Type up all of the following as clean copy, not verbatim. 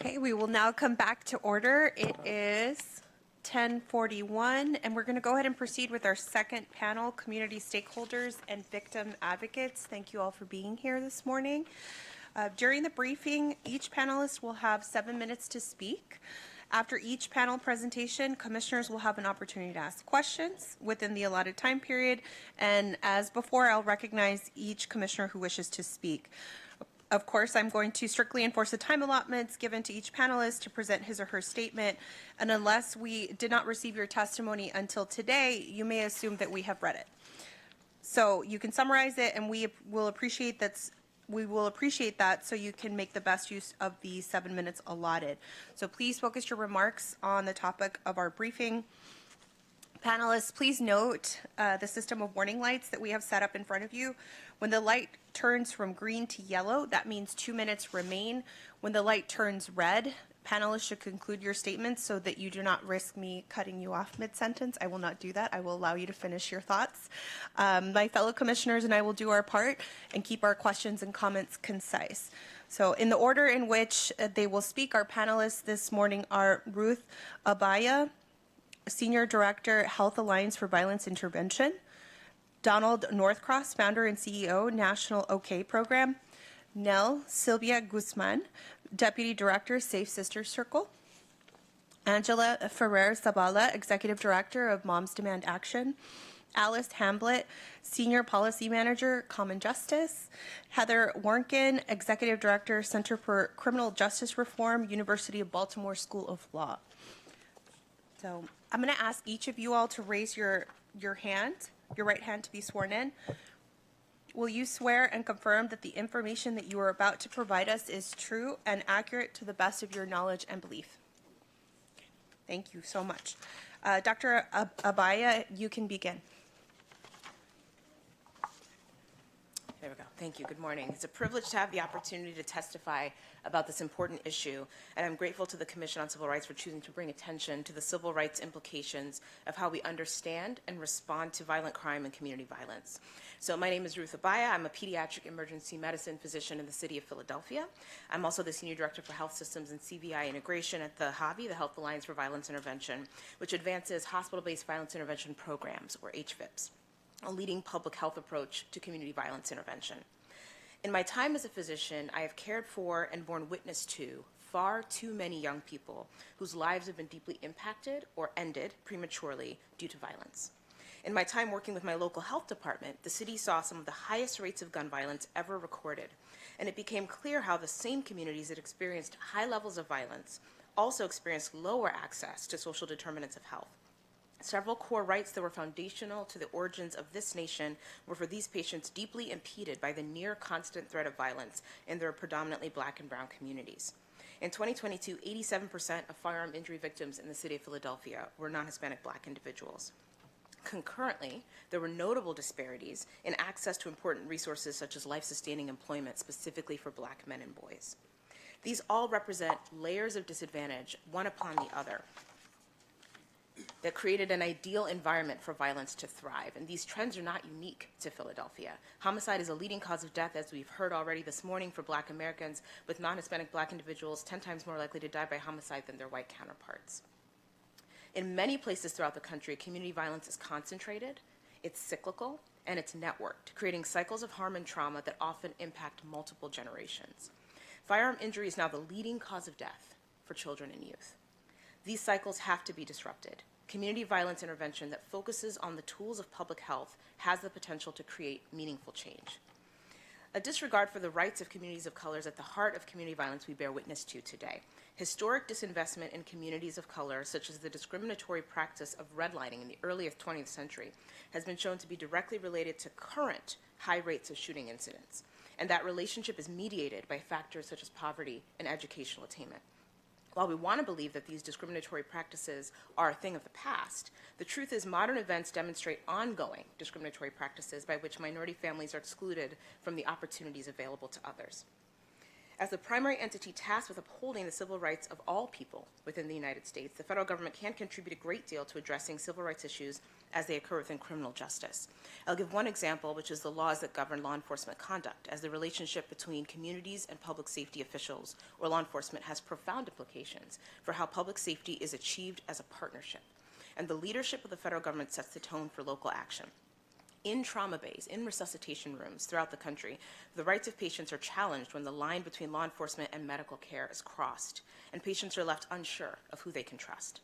Okay, we will now come back to order. It is 10:41, and we're going to go ahead and proceed with our second panel, community stakeholders and victim advocates. Thank you all for being here this morning. During the briefing, each panelist will have 7 minutes to speak. After each panel presentation, commissioners will have an opportunity to ask questions within the allotted time period, and as before, I'll recognize each commissioner who wishes to speak. Of course, I'm going to strictly enforce the time allotments given to each panelist to present his or her statement, and unless we did not receive your testimony until today, you may assume that we have read it. So you can summarize it, and we will appreciate that so you can make the best use of the 7 minutes allotted. So please focus your remarks on the topic of our briefing. Panelists, please note the system of warning lights that we have set up in front of you. When the light turns from green to yellow, that means 2 minutes remain. When the light turns red, panelists should conclude your statements so that you do not risk me cutting you off mid-sentence. I will not do that. I will allow you to finish your thoughts. My fellow commissioners and I will do our part and keep our questions and comments concise. So in the order in which they will speak, our panelists this morning are Ruth Abaya, Senior Director, Health Alliance for Violence Intervention; Donald Northcross, Founder and CEO, National OK Program; Nell Sylvia Guzman, Deputy Director, Safe Sisters Circle; Angela Ferrer Zabala, Executive Director of Moms Demand Action; Alice Hamblett, Senior Policy Manager, Common Justice; Heather Warnken, Executive Director, Center for Criminal Justice Reform, University of Baltimore School of Law. So I'm going to ask each of you all to raise your hand, your right hand, to be sworn in. Will you swear and confirm that the information that you are about to provide us is true and accurate to the best of your knowledge and belief? Thank you so much. Dr. Abaya, you can begin. There we go. Thank you. Good morning. It's a privilege to have the opportunity to testify about this important issue, and I'm grateful to the Commission on Civil Rights for choosing to bring attention to the civil rights implications of how we understand and respond to violent crime and community violence. So my name is Ruth Abaya. I'm a pediatric emergency medicine physician in the city of Philadelphia. I'm also the Senior Director for Health Systems and CVI Integration at the HAVI, the Health Alliance for Violence Intervention, which advances hospital-based violence intervention programs, or HVIPs, a leading public health approach to community violence intervention. In my time as a physician, I have cared for and borne witness to far too many young people whose lives have been deeply impacted or ended prematurely due to violence. In my time working with my local health department, the city saw some of the highest rates of gun violence ever recorded, and it became clear how the same communities that experienced high levels of violence also experienced lower access to social determinants of health. Several core rights that were foundational to the origins of this nation were for these patients deeply impeded by the near constant threat of violence in their predominantly Black and brown communities. In 2022, 87% of firearm injury victims in the city of Philadelphia were non-Hispanic Black individuals. Concurrently, there were notable disparities in access to important resources such as life-sustaining employment, specifically for Black men and boys. These all represent layers of disadvantage, one upon the other, that created an ideal environment for violence to thrive. And these trends are not unique to Philadelphia. Homicide is a leading cause of death, as we've heard already this morning, for Black Americans, with non-Hispanic Black individuals 10 times more likely to die by homicide than their white counterparts. In many places throughout the country, community violence is concentrated, it's cyclical, and it's networked, creating cycles of harm and trauma that often impact multiple generations. Firearm injury is now the leading cause of death for children and youth. These cycles have to be disrupted. Community violence intervention that focuses on the tools of public health has the potential to create meaningful change. A disregard for the rights of communities of color is at the heart of community violence we bear witness to today. Historic disinvestment in communities of color, such as the discriminatory practice of redlining in the early 20th century, has been shown to be directly related to current high rates of shooting incidents. And that relationship is mediated by factors such as poverty and educational attainment. While we want to believe that these discriminatory practices are a thing of the past, the truth is modern events demonstrate ongoing discriminatory practices by which minority families are excluded from the opportunities available to others. As the primary entity tasked with upholding the civil rights of all people within the United States, the federal government can contribute a great deal to addressing civil rights issues as they occur within criminal justice. I'll give one example, which is the laws that govern law enforcement conduct, as the relationship between communities and public safety officials or law enforcement has profound implications for how public safety is achieved as a partnership. And the leadership of the federal government sets the tone for local action. In trauma bays, in resuscitation rooms throughout the country, the rights of patients are challenged when the line between law enforcement and medical care is crossed, and patients are left unsure of who they can trust.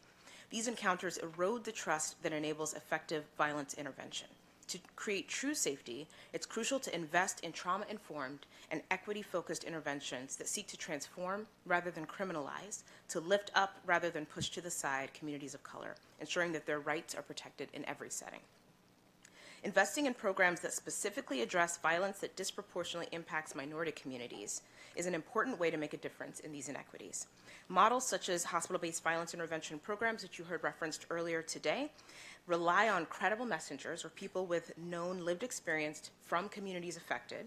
These encounters erode the trust that enables effective violence intervention. To create true safety, it's crucial to invest in trauma-informed and equity-focused interventions that seek to transform rather than criminalize, to lift up rather than push to the side communities of color, ensuring that their rights are protected in every setting. Investing in programs that specifically address violence that disproportionately impacts minority communities is an important way to make a difference in these inequities. Models such as hospital-based violence intervention programs that you heard referenced earlier today rely on credible messengers or people with known lived experience from communities affected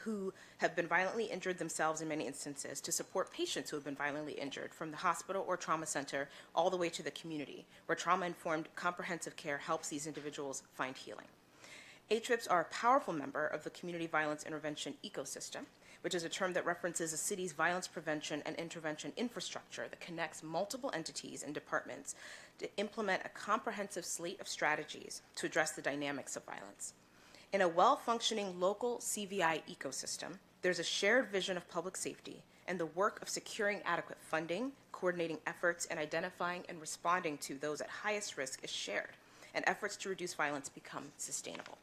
who have been violently injured themselves in many instances to support patients who have been violently injured from the hospital or trauma center all the way to the community, where trauma-informed comprehensive care helps these individuals find healing. HVIPs are a powerful member of the community violence intervention ecosystem, which is a term that references a city's violence prevention and intervention infrastructure that connects multiple entities and departments to implement a comprehensive slate of strategies to address the dynamics of violence. In a well-functioning local CVI ecosystem, there's a shared vision of public safety, and the work of securing adequate funding, coordinating efforts, and identifying and responding to those at highest risk is shared, and efforts to reduce violence become sustainable.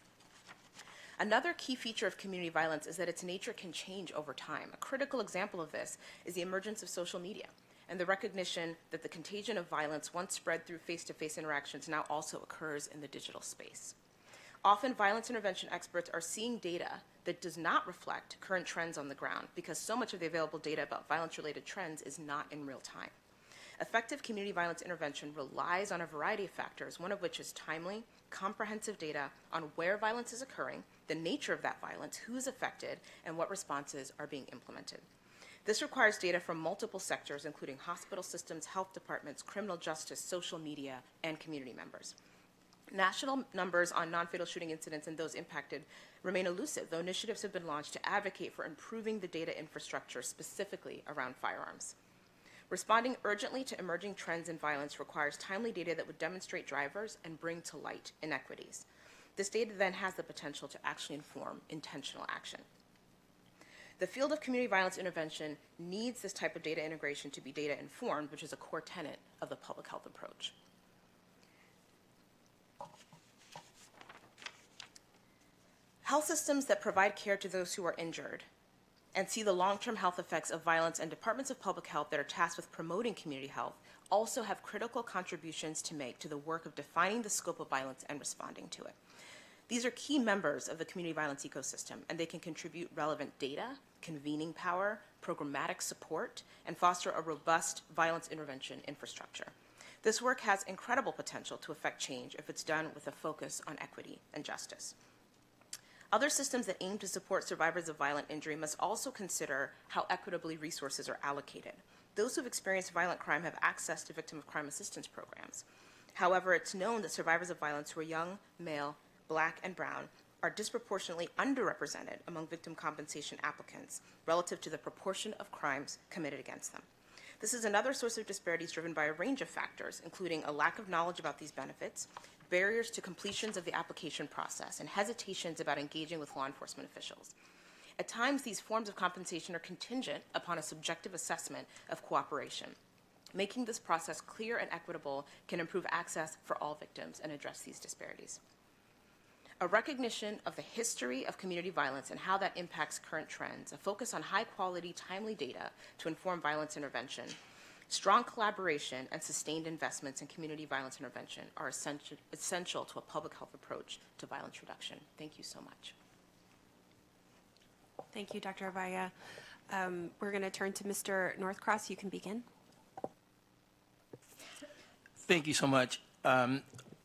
Another key feature of community violence is that its nature can change over time. A critical example of this is the emergence of social media and the recognition that the contagion of violence once spread through face-to-face interactions now also occurs in the digital space. Often, violence intervention experts are seeing data that does not reflect current trends on the ground because so much of the available data about violence-related trends is not in real time. Effective community violence intervention relies on a variety of factors, one of which is timely, comprehensive data on where violence is occurring, the nature of that violence, who is affected, and what responses are being implemented. This requires data from multiple sectors, including hospital systems, health departments, criminal justice, social media, and community members. National numbers on non-fatal shooting incidents and those impacted remain elusive, though initiatives have been launched to advocate for improving the data infrastructure specifically around firearms. Responding urgently to emerging trends in violence requires timely data that would demonstrate drivers and bring to light inequities. This data then has the potential to actually inform intentional action. The field of community violence intervention needs this type of data integration to be data informed, which is a core tenet of the public health approach. Health systems that provide care to those who are injured and see the long-term health effects of violence, and departments of public health that are tasked with promoting community health also have critical contributions to make to the work of defining the scope of violence and responding to it. These are key members of the community violence ecosystem, and they can contribute relevant data, convening power, programmatic support, and foster a robust violence intervention infrastructure. This work has incredible potential to affect change if it's done with a focus on equity and justice. Other systems that aim to support survivors of violent injury must also consider how equitably resources are allocated. Those who have experienced violent crime have access to victim of crime assistance programs. However, it's known that survivors of violence who are young, male, Black, and brown are disproportionately underrepresented among victim compensation applicants relative to the proportion of crimes committed against them. This is another source of disparities driven by a range of factors, including a lack of knowledge about these benefits, barriers to completions of the application process, and hesitations about engaging with law enforcement officials. At times, these forms of compensation are contingent upon a subjective assessment of cooperation. Making this process clear and equitable can improve access for all victims and address these disparities. A recognition of the history of community violence and how that impacts current trends, a focus on high-quality, timely data to inform violence intervention, strong collaboration, and sustained investments in community violence intervention are essential to a public health approach to violence reduction. Thank you so much. Thank you, Dr. Avaya. We're going to turn to Mr. Northcross. You can begin. Thank you so much.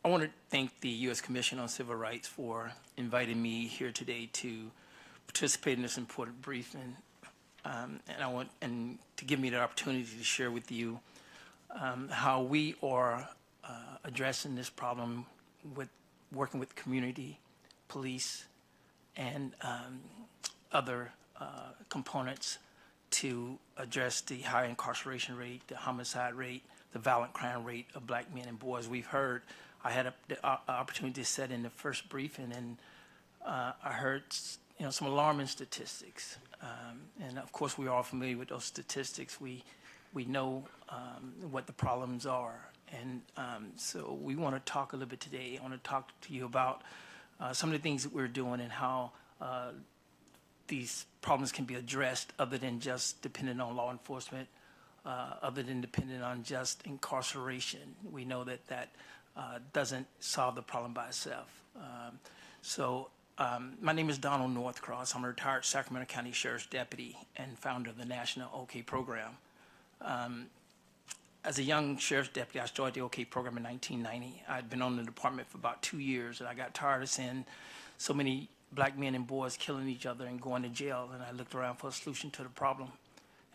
I want to thank the U.S. Commission on Civil Rights for inviting me here today to participate in this important briefing. and to give me the opportunity to share with you how we are addressing this problem with working with community, police, and other components to address the high incarceration rate, the homicide rate, the violent crime rate of black men and boys. We've heard, I had the opportunity to sit in the first briefing, and I heard some alarming statistics. And of course, we're all familiar with those statistics. We know what the problems are. And so we want to talk a little bit today. I want to talk to you about some of the things that we're doing and how these problems can be addressed other than just dependent on law enforcement, other than dependent on just incarceration. We know that that doesn't solve the problem by itself. My name is Donald Northcross. I'm a retired Sacramento County Sheriff's Deputy and founder of the National OK Program. As a young sheriff's deputy, I started the OK program in 1990. I'd been on the department for about 2 years, and I got tired of seeing so many black men and boys killing each other and going to jail, and I looked around for a solution to the problem,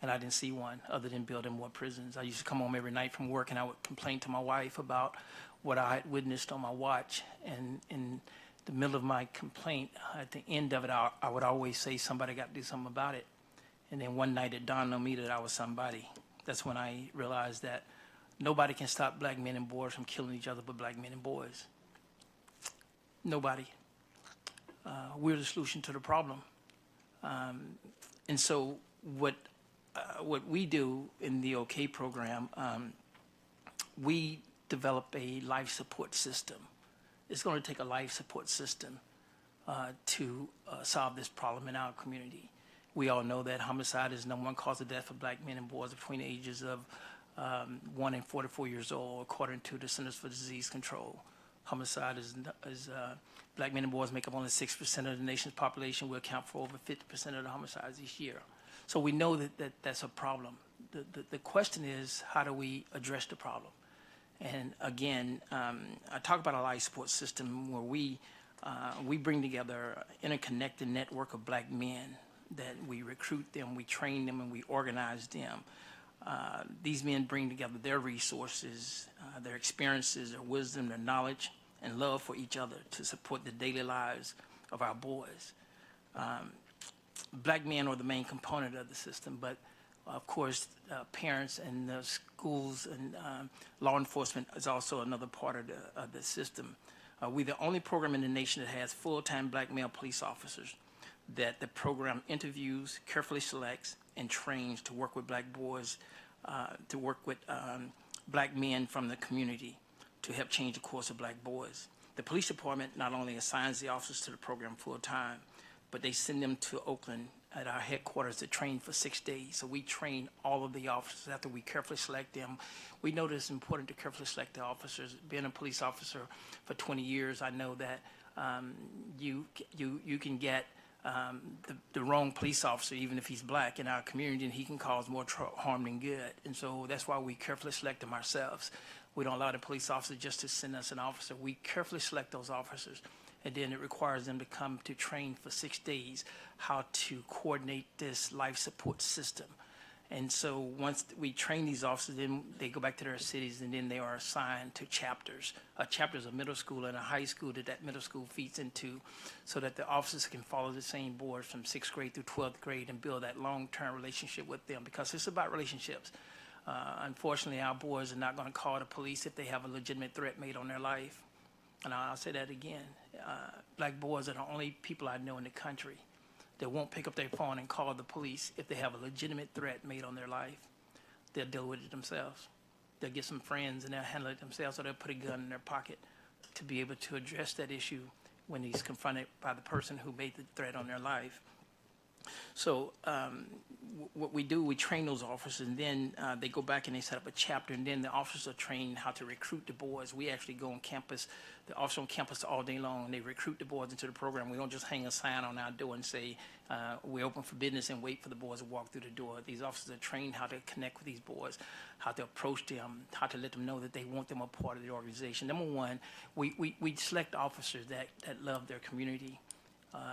and I didn't see one other than building more prisons. I used to come home every night from work, and I would complain to my wife about what I had witnessed on my watch, and in the middle of my complaint, at the end of it, I would always say, somebody got to do something about it. And then one night it dawned on me that I was somebody. That's when I realized that nobody can stop black men and boys from killing each other but black men and boys. Nobody. We're the solution to the problem. And so what we do in the OK program, we develop a life support system. It's going to take a life support system to solve this problem in our community. We all know that homicide is the #1 cause of death for black men and boys between the ages of 1 and 44 years old, according to the Centers for Disease Control. Homicide is black men and boys make up only 6% of the nation's population. We account for over 50% of the homicides each year. So we know that that's a problem. The question is, how do we address the problem? And again, I talk about a life support system where we bring together an interconnected network of black men, that we recruit them, we train them, and we organize them. These men bring together their resources, their experiences, their wisdom, their knowledge, and love for each other to support the daily lives of our boys. Black men are the main component of the system, but of course, parents and the schools and law enforcement is also another part of the system. We're the only program in the nation that has full-time black male police officers that the program interviews, carefully selects, and trains to work with black boys, to work with black men from the community to help change the course of black boys. The police department not only assigns the officers to the program full-time, but they send them to Oakland at our headquarters to train for 6 days. So we train all of the officers after we carefully select them. We know that it's important to carefully select the officers. Being a police officer for 20 years, I know that you can get the wrong police officer, even if he's black, in our community, and he can cause more harm than good. And so that's why we carefully select them ourselves. We don't allow the police officer just to send us an officer. We carefully select those officers, and then it requires them to come to train for 6 days how to coordinate this life support system. And so once we train these officers, then they go back to their cities, and then they are assigned to chapters. A chapter is a middle school and a high school that middle school feeds into, so that the officers can follow the same boards from 6th grade through 12th grade and build that long-term relationship with them, because it's about relationships. Unfortunately, our boys are not going to call the police if they have a legitimate threat made on their life. And I'll say that again. Black boys are the only people I know in the country that won't pick up their phone and call the police if they have a legitimate threat made on their life. They'll deal with it themselves. They'll get some friends and they'll handle it themselves, or they'll put a gun in their pocket to be able to address that issue when he's confronted by the person who made the threat on their life. So what we do, we train those officers, and then they go back and they set up a chapter, and then the officers are trained how to recruit the boys. We actually go on campus, the officers on campus all day long, and they recruit the boys into the program. We don't just hang a sign on our door and say, we're open for business, and wait for the boys to walk through the door. These officers are trained how to connect with these boys, how to approach them, how to let them know that they want them a part of the organization. Number one, we select officers that love their community.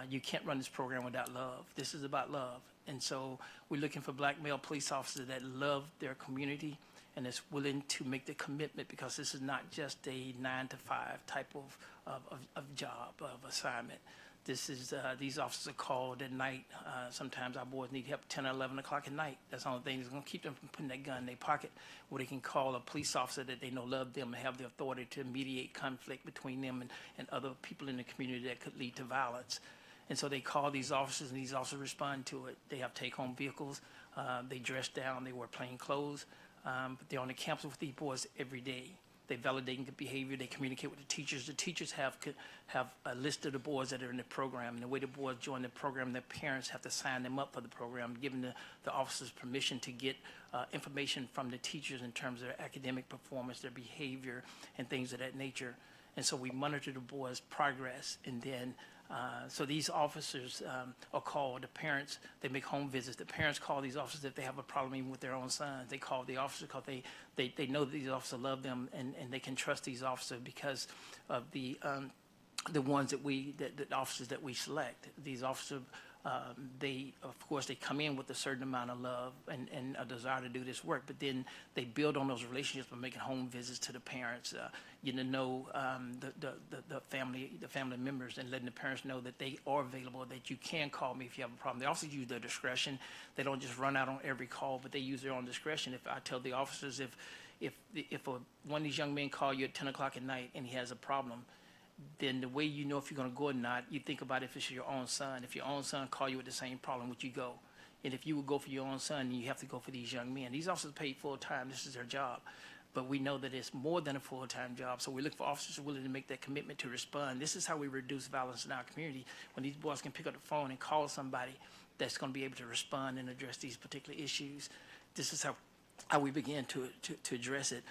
You can't run this program without love. This is about love. And so we're looking for black male police officers that love their community and is willing to make the commitment, because this is not just a 9 to 5 type of job, of assignment. This is, these officers are called at night. Sometimes our boys need help 10 or 11 o'clock at night. That's the only thing that's going to keep them from putting that gun in their pocket, where they can call a police officer that they know love them and have the authority to mediate conflict between them and other people in the community that could lead to violence. And so they call these officers, and these officers respond to it. They have take-home vehicles. They dress down. They wear plain clothes. But they're on the campus with these boys every day. They validate the behavior. They communicate with the teachers. The teachers have a list of the boys that are in the program. And the way the boys join the program, their parents have to sign them up for the program, giving the officers permission to get information from the teachers in terms of their academic performance, their behavior, and things of that nature. And so we monitor the boys' progress. And then, so these officers are called. The parents, they make home visits. The parents call these officers if they have a problem even with their own sons. They call the officers because they know that these officers love them, and they can trust these officers because of the ones that the officers that we select. These officers, they, of course, they come in with a certain amount of love and a desire to do this work, but then they build on those relationships by making home visits to the parents, getting to know the family members, and letting the parents know that they are available, that you can call me if you have a problem. They also use their discretion. They don't just run out on every call, but they use their own discretion. If I tell the officers, if one of these young men call you at 10 o'clock at night and he has a problem, then the way you know if you're going to go or not, you think about if it's your own son. If your own son call you with the same problem, would you go? And if you would go for your own son, you have to go for these young men. These officers are paid full time. This is their job. But we know that it's more than a full-time job. So we look for officers who are willing to make that commitment to respond. This is how we reduce violence in our community, when these boys can pick up the phone and call somebody that's going to be able to respond and address these particular issues. This is how we begin to address it.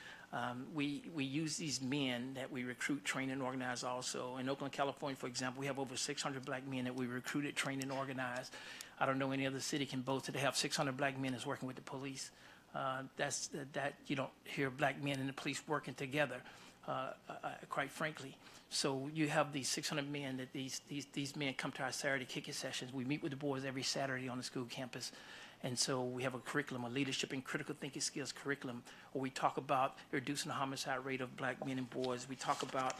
We use these men that we recruit, train, and organize also. In Oakland, California, for example, we have over 600 black men that we recruited, trained, and organized. I don't know any other city can boast that they have 600 black men that's working with the police. That you don't hear black men and the police working together, quite frankly. So you have these 600 men that these men come to our Saturday kick-it sessions. We meet with the boys every Saturday on the school campus. And so we have a curriculum, a leadership and critical thinking skills curriculum, where we talk about reducing the homicide rate of black men and boys. We talk about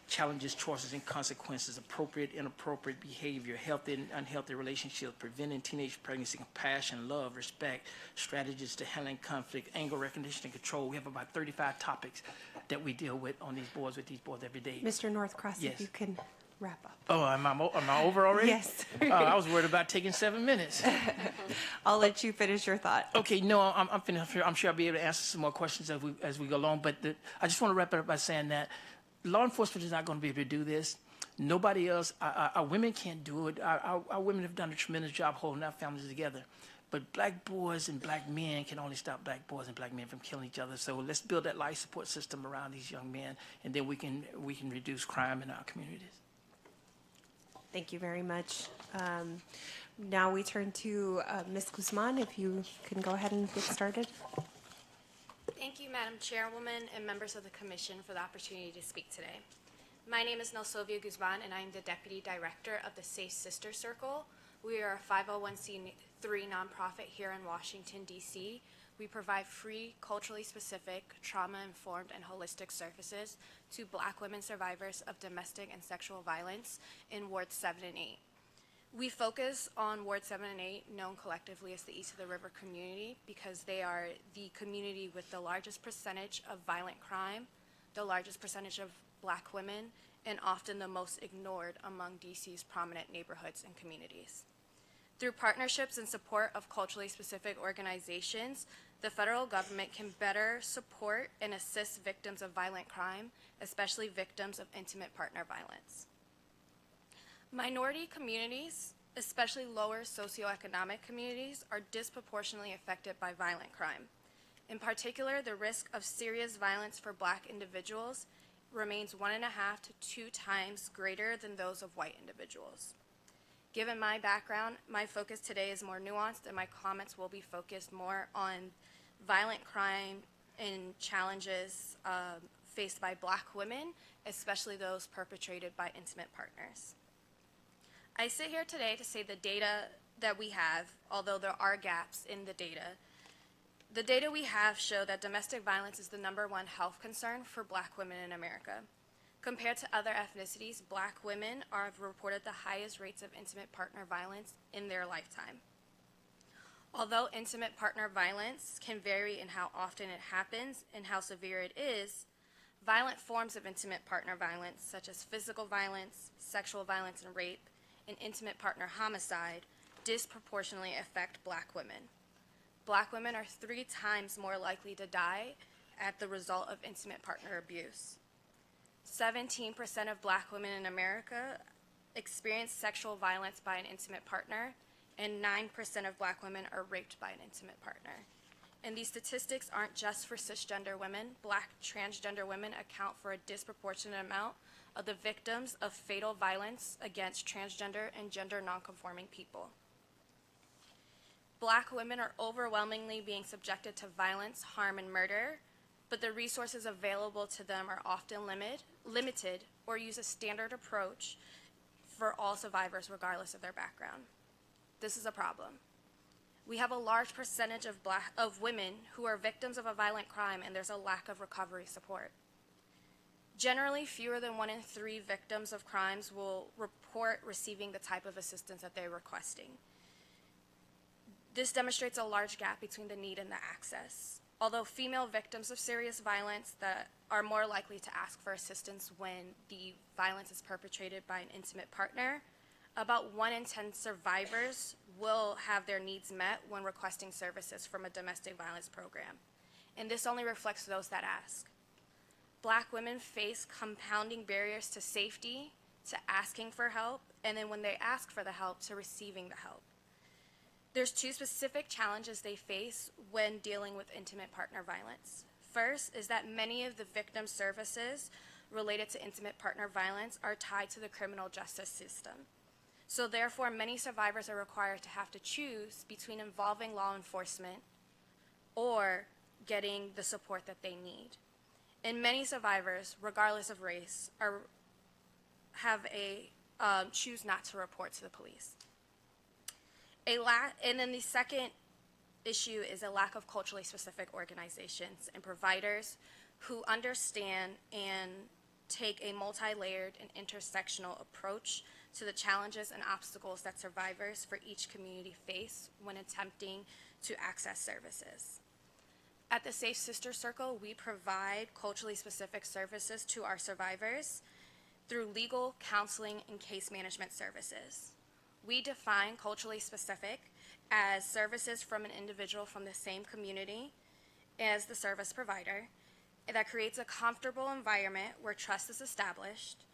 challenges, choices, and consequences, appropriate, inappropriate behavior, healthy and unhealthy relationships, preventing teenage pregnancy, compassion, love, respect, strategies to handling conflict, anger recognition and control. We have about 35 topics that we deal with on these boards, with these boards every day. Mr. Northcross, Yes. if you can wrap up. Oh, am I over already? Yes. I was worried about taking 7 minutes. I'll let you finish your thought. Okay, no, I'm finished. I'm sure I'll be able to answer some more questions as we go along. But I just want to wrap it up by saying that law enforcement is not going to be able to do this. Nobody else. Our women can't do it. Our women have done a tremendous job holding our families together. But black boys and black men can only stop black boys and black men from killing each other. So let's build that life support system around these young men, and then we can reduce crime in our communities. Thank you very much. Now we turn to Ms. Guzman, if you can go ahead and get started. Thank you, Madam Chairwoman and members of the Commission, for the opportunity to speak today. My name is Nelsovia Guzman, and I am the Deputy Director of the Safe Sister Circle. We are a 501c3 nonprofit here in Washington, D.C. We provide free, culturally specific, trauma-informed, and holistic services to Black women survivors of domestic and sexual violence in Wards 7 and 8. We focus on Ward 7 and 8, known collectively as the East of the River community, because they are the community with the largest percentage of violent crime, the largest percentage of Black women, and often the most ignored among DC's prominent neighborhoods and communities. Through partnerships and support of culturally specific organizations, the federal government can better support and assist victims of violent crime, especially victims of intimate partner violence. Minority communities, especially lower socioeconomic communities, are disproportionately affected by violent crime. In particular, the risk of serious violence for Black individuals remains 1.5 to 2 times greater than those of white individuals. Given my background, my focus today is more nuanced, and my comments will be focused more on violent crime and challenges faced by Black women, especially those perpetrated by intimate partners. I sit here today to say the data that we have, although there are gaps in the data we have show that domestic violence is the #1 health concern for Black women in America. Compared to other ethnicities, Black women have reported the highest rates of intimate partner violence in their lifetime. Although intimate partner violence can vary in how often it happens and how severe it is, violent forms of intimate partner violence, such as physical violence, sexual violence and rape, and intimate partner homicide, disproportionately affect Black women. Black women are 3 times more likely to die at the result of intimate partner abuse. 17% of Black women in America experience sexual violence by an intimate partner, and 9% of Black women are raped by an intimate partner. And these statistics aren't just for cisgender women. Black transgender women account for a disproportionate amount of the victims of fatal violence against transgender and gender nonconforming people. Black women are overwhelmingly being subjected to violence, harm, and murder, but the resources available to them are often limited or use a standard approach for all survivors regardless of their background. This is a problem. We have a large percentage of women who are victims of a violent crime, and there's a lack of recovery support. Generally, fewer than 1 in 3 victims of crimes will report receiving the type of assistance that they're requesting. This demonstrates a large gap between the need and the access. Although female victims of serious violence that are more likely to ask for assistance when the violence is perpetrated by an intimate partner, about 1 in 10 survivors will have their needs met when requesting services from a domestic violence program. And this only reflects those that ask. Black women face compounding barriers to safety, to asking for help, and then when they ask for the help, to receiving the help. There's 2 specific challenges they face when dealing with intimate partner violence. First is that many of the victim services related to intimate partner violence are tied to the criminal justice system. So therefore, many survivors are required to have to choose between involving law enforcement or getting the support that they need. And many survivors, regardless of race, choose not to report to the police. And then the second issue is a lack of culturally specific organizations and providers who understand and take a multi-layered and intersectional approach to the challenges and obstacles that survivors for each community face when attempting to access services. At the Safe Sister Circle, we provide culturally specific services to our survivors through legal, counseling, and case management services. We define culturally specific as services from an individual from the same community as the service provider that creates a comfortable environment where trust is established,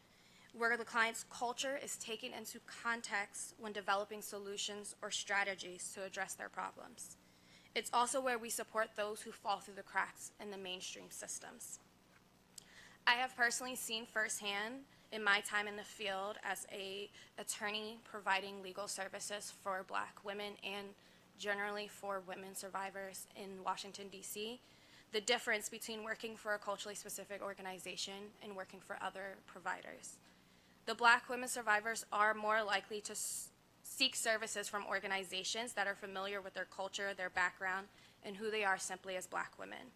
where the client's culture is taken into context when developing solutions or strategies to address their problems. It's also where we support those who fall through the cracks in the mainstream systems. I have personally seen firsthand in my time in the field as an attorney providing legal services for Black women and generally for women survivors in Washington, D.C., the difference between working for a culturally specific organization and working for other providers. The Black women survivors are more likely to seek services from organizations that are familiar with their culture, their background, and who they are simply as Black women.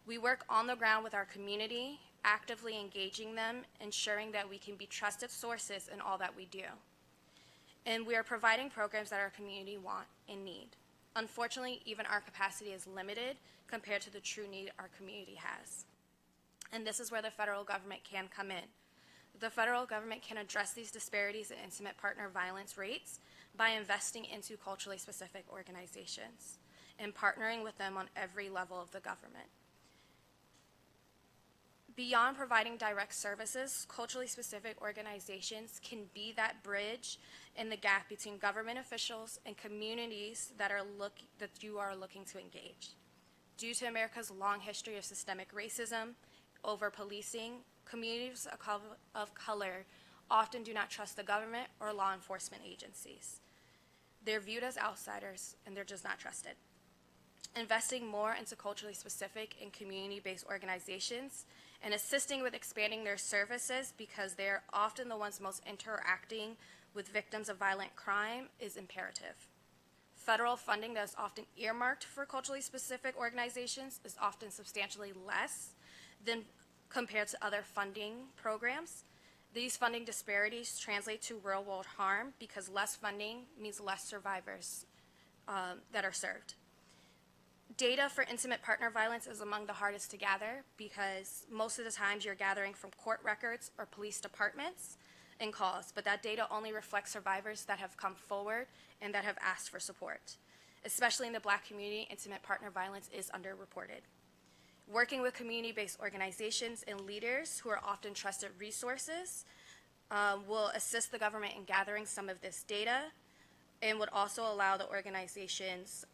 We work on the ground with our community, actively engaging them, ensuring that we can be trusted sources in all that we do. And we are providing programs that our community want and need. Unfortunately, even our capacity is limited compared to the true need our community has. And this is where the federal government can come in. The federal government can address these disparities in intimate partner violence rates by investing into culturally specific organizations and partnering with them on every level of the government. Beyond providing direct services, culturally specific organizations can be that bridge in the gap between government officials and communities that you are looking to engage. Due to America's long history of systemic racism, over-policing, communities of color often do not trust the government or law enforcement agencies. They're viewed as outsiders, and they're just not trusted. Investing more into culturally specific and community-based organizations and assisting with expanding their services, because they're often the ones most interacting with victims of violent crime is imperative. Federal funding that is often earmarked for culturally specific organizations is often substantially less than compared to other funding programs. These funding disparities translate to real-world harm because less funding means less survivors that are served. Data for intimate partner violence is among the hardest to gather because most of the times you're gathering from court records or police departments and calls, but that data only reflects survivors that have come forward and that have asked for support. Especially in the Black community, intimate partner violence is underreported. Working with community-based organizations and leaders who are often trusted resources will assist the government in gathering some of this data and would also allow the organizations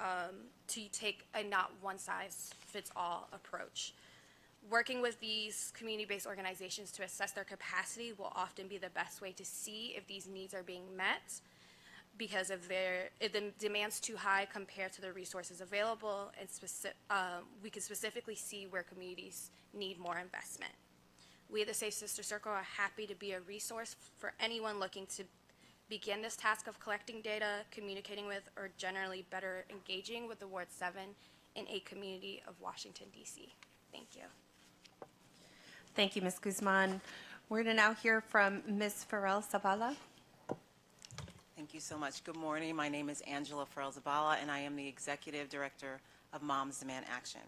to take a not one-size-fits-all approach. Working with these community-based organizations to assess their capacity will often be the best way to see if these needs are being met, because if the demand's too high compared to the resources available, and we can specifically see where communities need more investment. We at the Safe Sister Circle are happy to be a resource for anyone looking to begin this task of collecting data, communicating with, or generally better engaging with the Ward 7 and 8 community of Washington, D.C. Thank you. Thank you, Ms. Guzman. We're going to now hear from Ms. Farrell Zavala. Thank you so much. Good morning. My name is Angela Farrell Zavala, and I am the Executive Director of Moms Demand Action.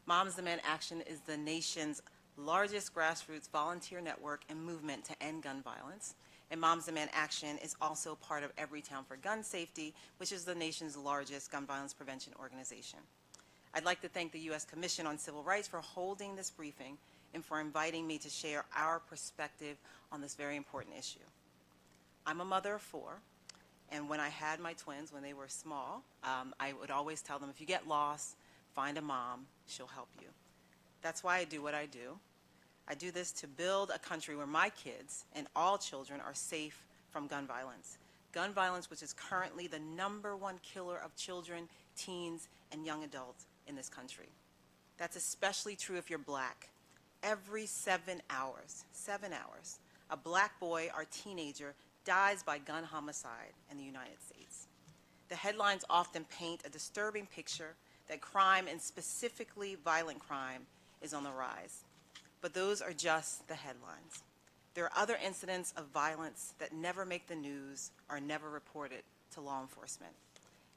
Moms Demand Action is the nation's largest grassroots volunteer network and movement to end gun violence. And Moms Demand Action is also part of Everytown for Gun Safety, which is the nation's largest gun violence prevention organization. I'd like to thank the U.S. Commission on Civil Rights for holding this briefing and for inviting me to share our perspective on this very important issue. I'm a mother of 4. And when I had my twins, when they were small, I would always tell them, if you get lost, find a mom, she'll help you. That's why I do what I do. I do this to build a country where my kids and all children are safe from gun violence. Gun violence, which is currently the #1 killer of children, teens, and young adults in this country. That's especially true if you're Black. Every 7 hours, a Black boy or teenager dies by gun homicide in the United States. The headlines often paint a disturbing picture that crime, and specifically violent crime, is on the rise. But those are just the headlines. There are other incidents of violence that never make the news or never reported to law enforcement.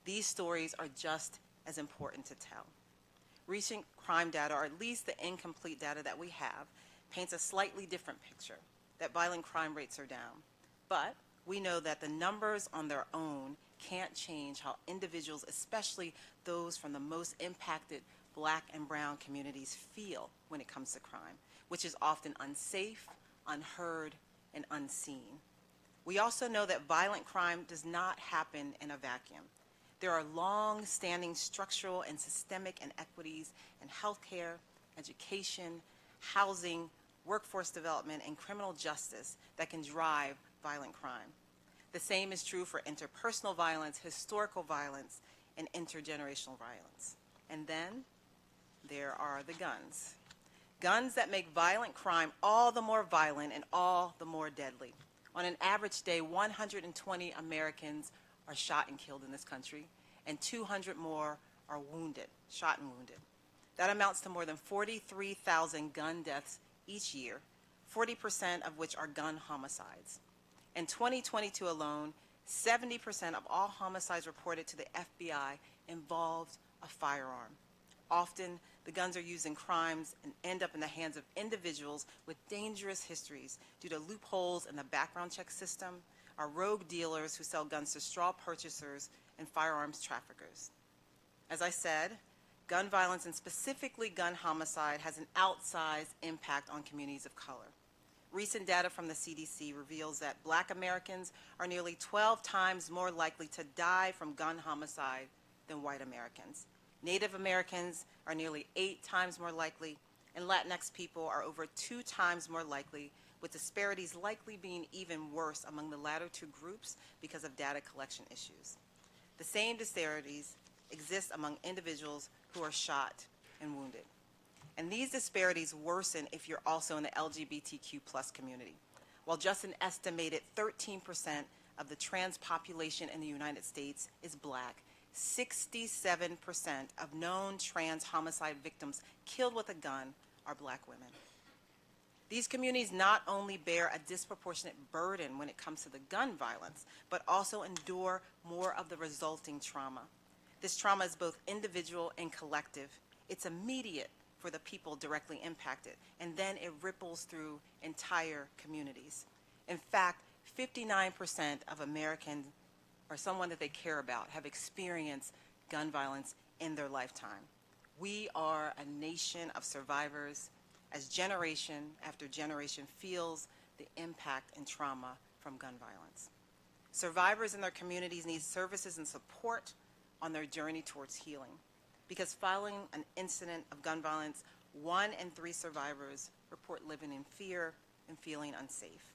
These stories are just as important to tell. Recent crime data, or at least the incomplete data that we have, paints a slightly different picture, that violent crime rates are down. But we know that the numbers on their own can't change how individuals, especially those from the most impacted Black and brown communities, feel when it comes to crime, which is often unsafe, unheard, and unseen. We also know that violent crime does not happen in a vacuum. There are long-standing structural and systemic inequities in healthcare, education, housing, workforce development, and criminal justice that can drive violent crime. The same is true for interpersonal violence, historical violence, and intergenerational violence. And then there are the guns. Guns that make violent crime all the more violent and all the more deadly. On an average day, 120 Americans are shot and killed in this country, and 200 more are wounded, shot and wounded. That amounts to more than 43,000 gun deaths each year, 40% of which are gun homicides. In 2022 alone, 70% of all homicides reported to the FBI involved a firearm. Often, the guns are used in crimes and end up in the hands of individuals with dangerous histories due to loopholes in the background check system, or rogue dealers who sell guns to straw purchasers and firearms traffickers. As I said, gun violence, and specifically gun homicide, has an outsized impact on communities of color. Recent data from the CDC reveals that Black Americans are nearly 12 times more likely to die from gun homicide than white Americans. Native Americans are nearly 8 times more likely, and Latinx people are over 2 times more likely, with disparities likely being even worse among the latter 2 groups because of data collection issues. The same disparities exist among individuals who are shot and wounded. And these disparities worsen if you're also in the LGBTQ+ community. While just an estimated 13% of the trans population in the United States is Black. 67% of known trans homicide victims killed with a gun are Black women. These communities not only bear a disproportionate burden when it comes to the gun violence, but also endure more of the resulting trauma. This trauma is both individual and collective. It's immediate for the people directly impacted, and then it ripples through entire communities. In fact, 59% of Americans or someone that they care about have experienced gun violence in their lifetime. We are a nation of survivors as generation after generation feels the impact and trauma from gun violence. Survivors in their communities need services and support on their journey towards healing, because following an incident of gun violence, 1 in 3 survivors report living in fear and feeling unsafe.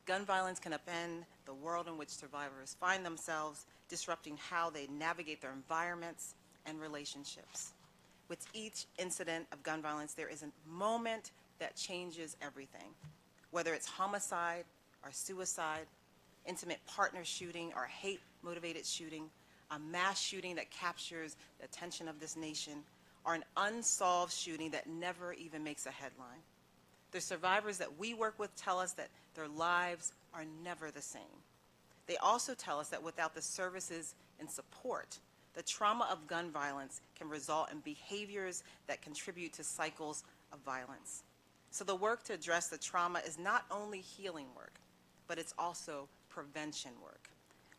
Gun violence can upend the world in which survivors find themselves, disrupting how they navigate their environments and relationships. With each incident of gun violence, there is a moment that changes everything, whether it's homicide or suicide, intimate partner shooting or hate-motivated shooting, a mass shooting that captures the attention of this nation, or an unsolved shooting that never even makes a headline. The survivors that we work with tell us that their lives are never the same. They also tell us that without the services and support, the trauma of gun violence can result in behaviors that contribute to cycles of violence. So the work to address the trauma is not only healing work, but it's also prevention work.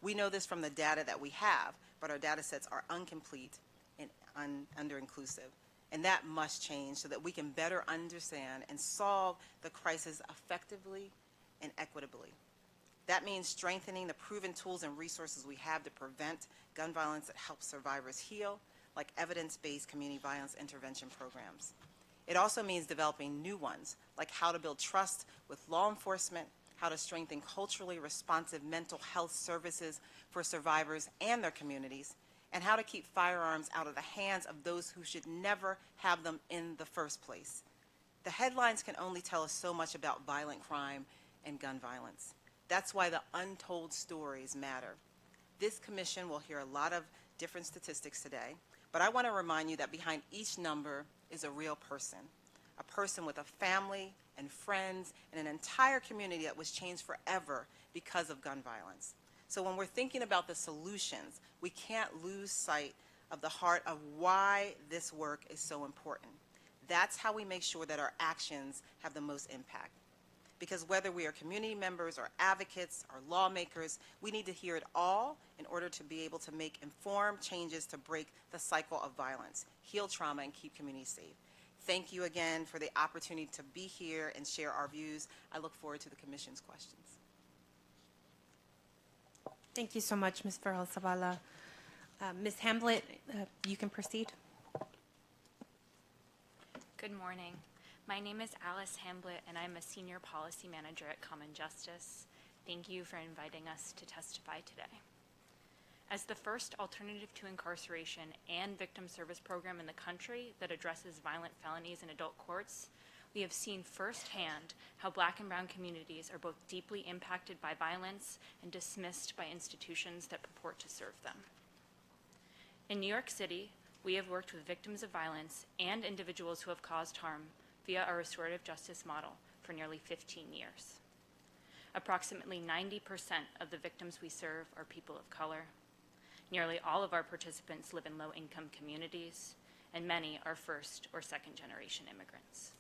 We know this from the data that we have, but our data sets are incomplete and under-inclusive. And that must change so that we can better understand and solve the crisis effectively and equitably. That means strengthening the proven tools and resources we have to prevent gun violence that help survivors heal, like evidence-based community violence intervention programs. It also means developing new ones, like how to build trust with law enforcement, how to strengthen culturally responsive mental health services for survivors and their communities, and how to keep firearms out of the hands of those who should never have them in the first place. The headlines can only tell us so much about violent crime and gun violence. That's why the untold stories matter. This commission will hear a lot of different statistics today, but I want to remind you that behind each number is a real person with a family and friends and an entire community that was changed forever because of gun violence. So when we're thinking about the solutions, we can't lose sight of the heart of why this work is so important. That's how we make sure that our actions have the most impact. Because whether we are community members or advocates or lawmakers, we need to hear it all in order to be able to make informed changes to break the cycle of violence, heal trauma, and keep communities safe. Thank you again for the opportunity to be here and share our views. I look forward to the Commission's questions. Thank you so much, Ms. Farrell Zavala. Ms. Hamblett, you can proceed. Good morning. My name is Alice Hamblett, and I'm a Senior Policy Manager at Common Justice. Thank you for inviting us to testify today. As the first alternative to incarceration and victim service program in the country that addresses violent felonies in adult courts, we have seen firsthand how Black and brown communities are both deeply impacted by violence and dismissed by institutions that purport to serve them. In New York City, we have worked with victims of violence and individuals who have caused harm via our restorative justice model for nearly 15 years. Approximately 90% of the victims we serve are people of color. Nearly all of our participants live in low-income communities, and many are first or second-generation immigrants.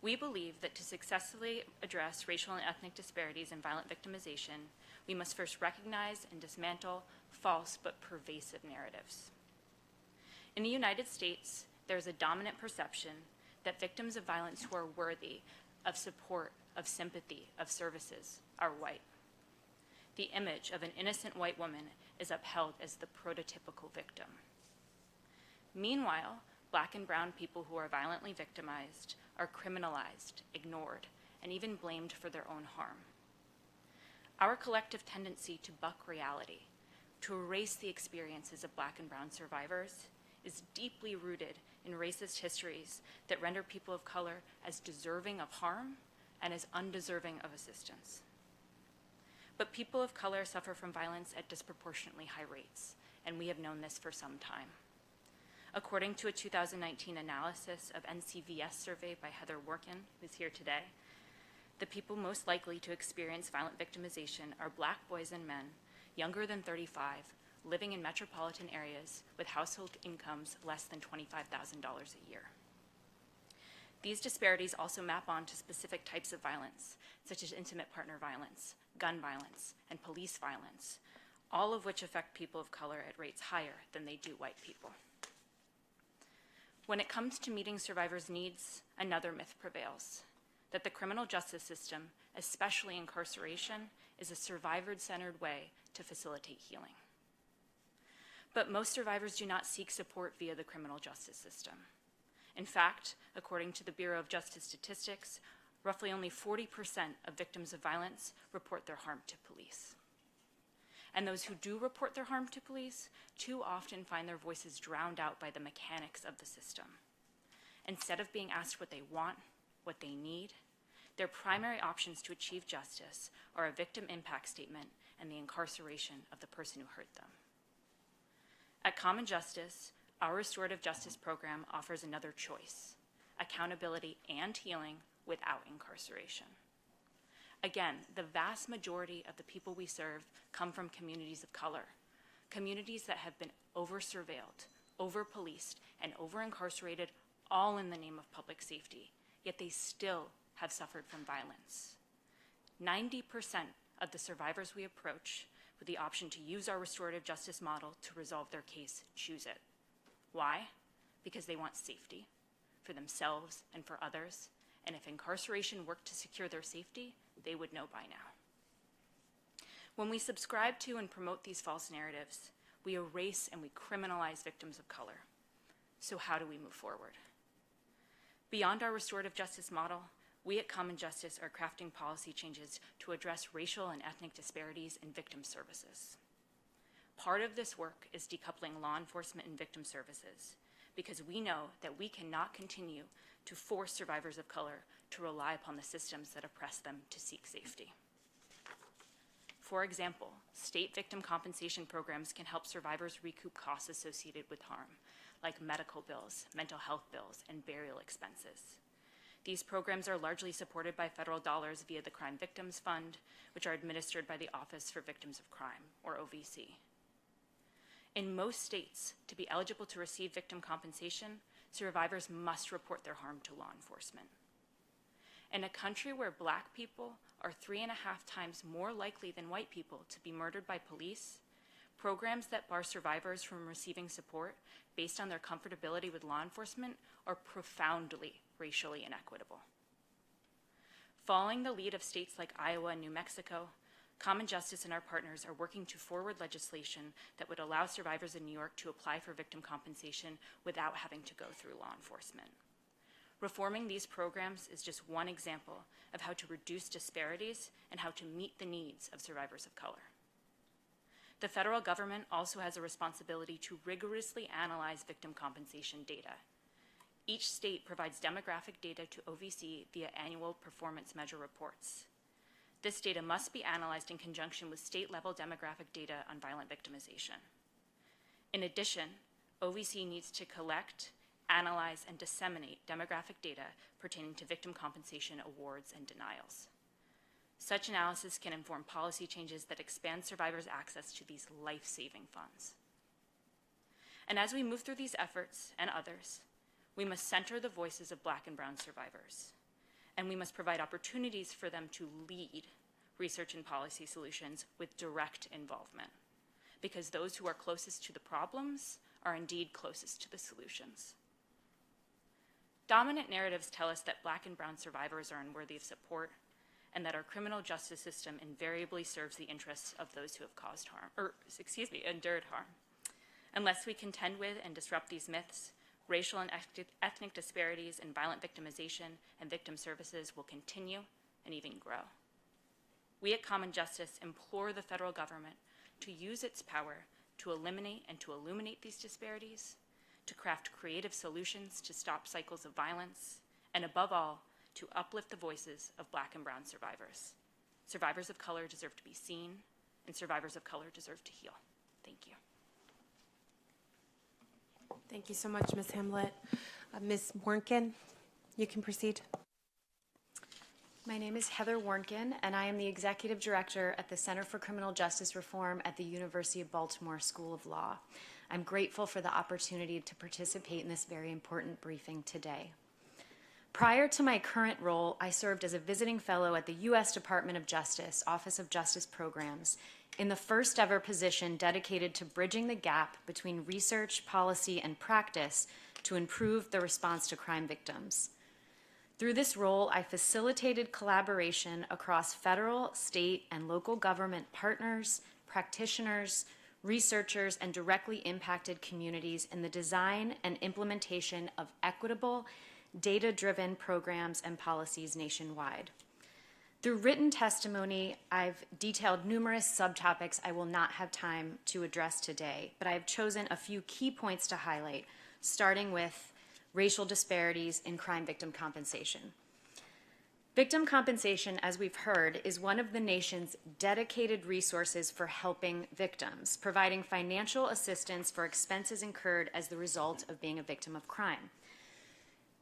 We believe that to successfully address racial and ethnic disparities in violent victimization, we must first recognize and dismantle false but pervasive narratives. In the United States, there is a dominant perception that victims of violence who are worthy of support, of sympathy, of services are white. The image of an innocent white woman is upheld as the prototypical victim. Meanwhile, Black and brown people who are violently victimized are criminalized, ignored, and even blamed for their own harm. Our collective tendency to buck reality, to erase the experiences of Black and brown survivors, is deeply rooted in racist histories that render people of color as deserving of harm and as undeserving of assistance. But people of color suffer from violence at disproportionately high rates, and we have known this for some time. According to a 2019 analysis of NCVS survey by Heather Workin, who's here today, the people most likely to experience violent victimization are Black boys and men, younger than 35, living in metropolitan areas with household incomes less than $25,000 a year. These disparities also map onto specific types of violence, such as intimate partner violence, gun violence, and police violence, all of which affect people of color at rates higher than they do white people. When it comes to meeting survivors' needs, another myth prevails, that the criminal justice system, especially incarceration, is a survivor-centered way to facilitate healing. But most survivors do not seek support via the criminal justice system. In fact, according to the Bureau of Justice Statistics, roughly only 40% of victims of violence report their harm to police. And those who do report their harm to police too often find their voices drowned out by the mechanics of the system. Instead of being asked what they want, what they need, their primary options to achieve justice are a victim impact statement and the incarceration of the person who hurt them. At Common Justice, our restorative justice program offers another choice: accountability and healing without incarceration. Again, the vast majority of the people we serve come from communities of color, communities that have been over-surveilled, over-policed, and over-incarcerated, all in the name of public safety, yet they still have suffered from violence. 90% of the survivors we approach with the option to use our restorative justice model to resolve their case choose it. Why? Because they want safety for themselves and for others, and if incarceration worked to secure their safety, they would know by now. When we subscribe to and promote these false narratives, we erase and we criminalize victims of color. So how do we move forward? Beyond our restorative justice model, we at Common Justice are crafting policy changes to address racial and ethnic disparities in victim services. Part of this work is decoupling law enforcement and victim services, because we know that we cannot continue to force survivors of color to rely upon the systems that oppress them to seek safety. For example, state victim compensation programs can help survivors recoup costs associated with harm, like medical bills, mental health bills, and burial expenses. These programs are largely supported by federal dollars via the Crime Victims Fund, which are administered by the Office for Victims of Crime, or OVC. In most states, to be eligible to receive victim compensation, survivors must report their harm to law enforcement. In a country where Black people are 3.5 times more likely than white people to be murdered by police, programs that bar survivors from receiving support based on their comfortability with law enforcement are profoundly racially inequitable. Following the lead of states like Iowa and New Mexico, Common Justice and our partners are working to forward legislation that would allow survivors in New York to apply for victim compensation without having to go through law enforcement. Reforming these programs is just one example of how to reduce disparities and how to meet the needs of survivors of color. The federal government also has a responsibility to rigorously analyze victim compensation data. Each state provides demographic data to OVC via annual performance measure reports. This data must be analyzed in conjunction with state-level demographic data on violent victimization. In addition, OVC needs to collect, analyze, and disseminate demographic data pertaining to victim compensation awards and denials. Such analysis can inform policy changes that expand survivors' access to these life-saving funds. And as we move through these efforts and others, we must center the voices of Black and brown survivors, and we must provide opportunities for them to lead research and policy solutions with direct involvement, because those who are closest to the problems are indeed closest to the solutions. Dominant narratives tell us that Black and brown survivors are unworthy of support, and that our criminal justice system invariably serves the interests of those who have caused harm, endured harm. Unless we contend with and disrupt these myths, racial and ethnic disparities in violent victimization and victim services will continue and even grow. We at Common Justice implore the federal government to use its power to eliminate and to illuminate these disparities, to craft creative solutions to stop cycles of violence, and above all, to uplift the voices of Black and brown survivors. Survivors of color deserve to be seen, and survivors of color deserve to heal. Thank you. Thank you so much, Ms. Hamblett. Ms. Warnken, you can proceed. My name is Heather Warnken, and I am the Executive Director at the Center for Criminal Justice Reform at the University of Baltimore School of Law. I'm grateful for the opportunity to participate in this very important briefing today. Prior to my current role, I served as a visiting fellow at the U.S. Department of Justice, Office of Justice Programs, in the first ever position dedicated to bridging the gap between research, policy, and practice to improve the response to crime victims. Through this role, I facilitated collaboration across federal, state, and local government partners, practitioners, researchers, and directly impacted communities in the design and implementation of equitable, data-driven programs and policies nationwide. Through written testimony, I've detailed numerous subtopics I will not have time to address today, but I've chosen a few key points to highlight, starting with racial disparities in crime victim compensation. Victim compensation, as we've heard, is one of the nation's dedicated resources for helping victims, providing financial assistance for expenses incurred as the result of being a victim of crime.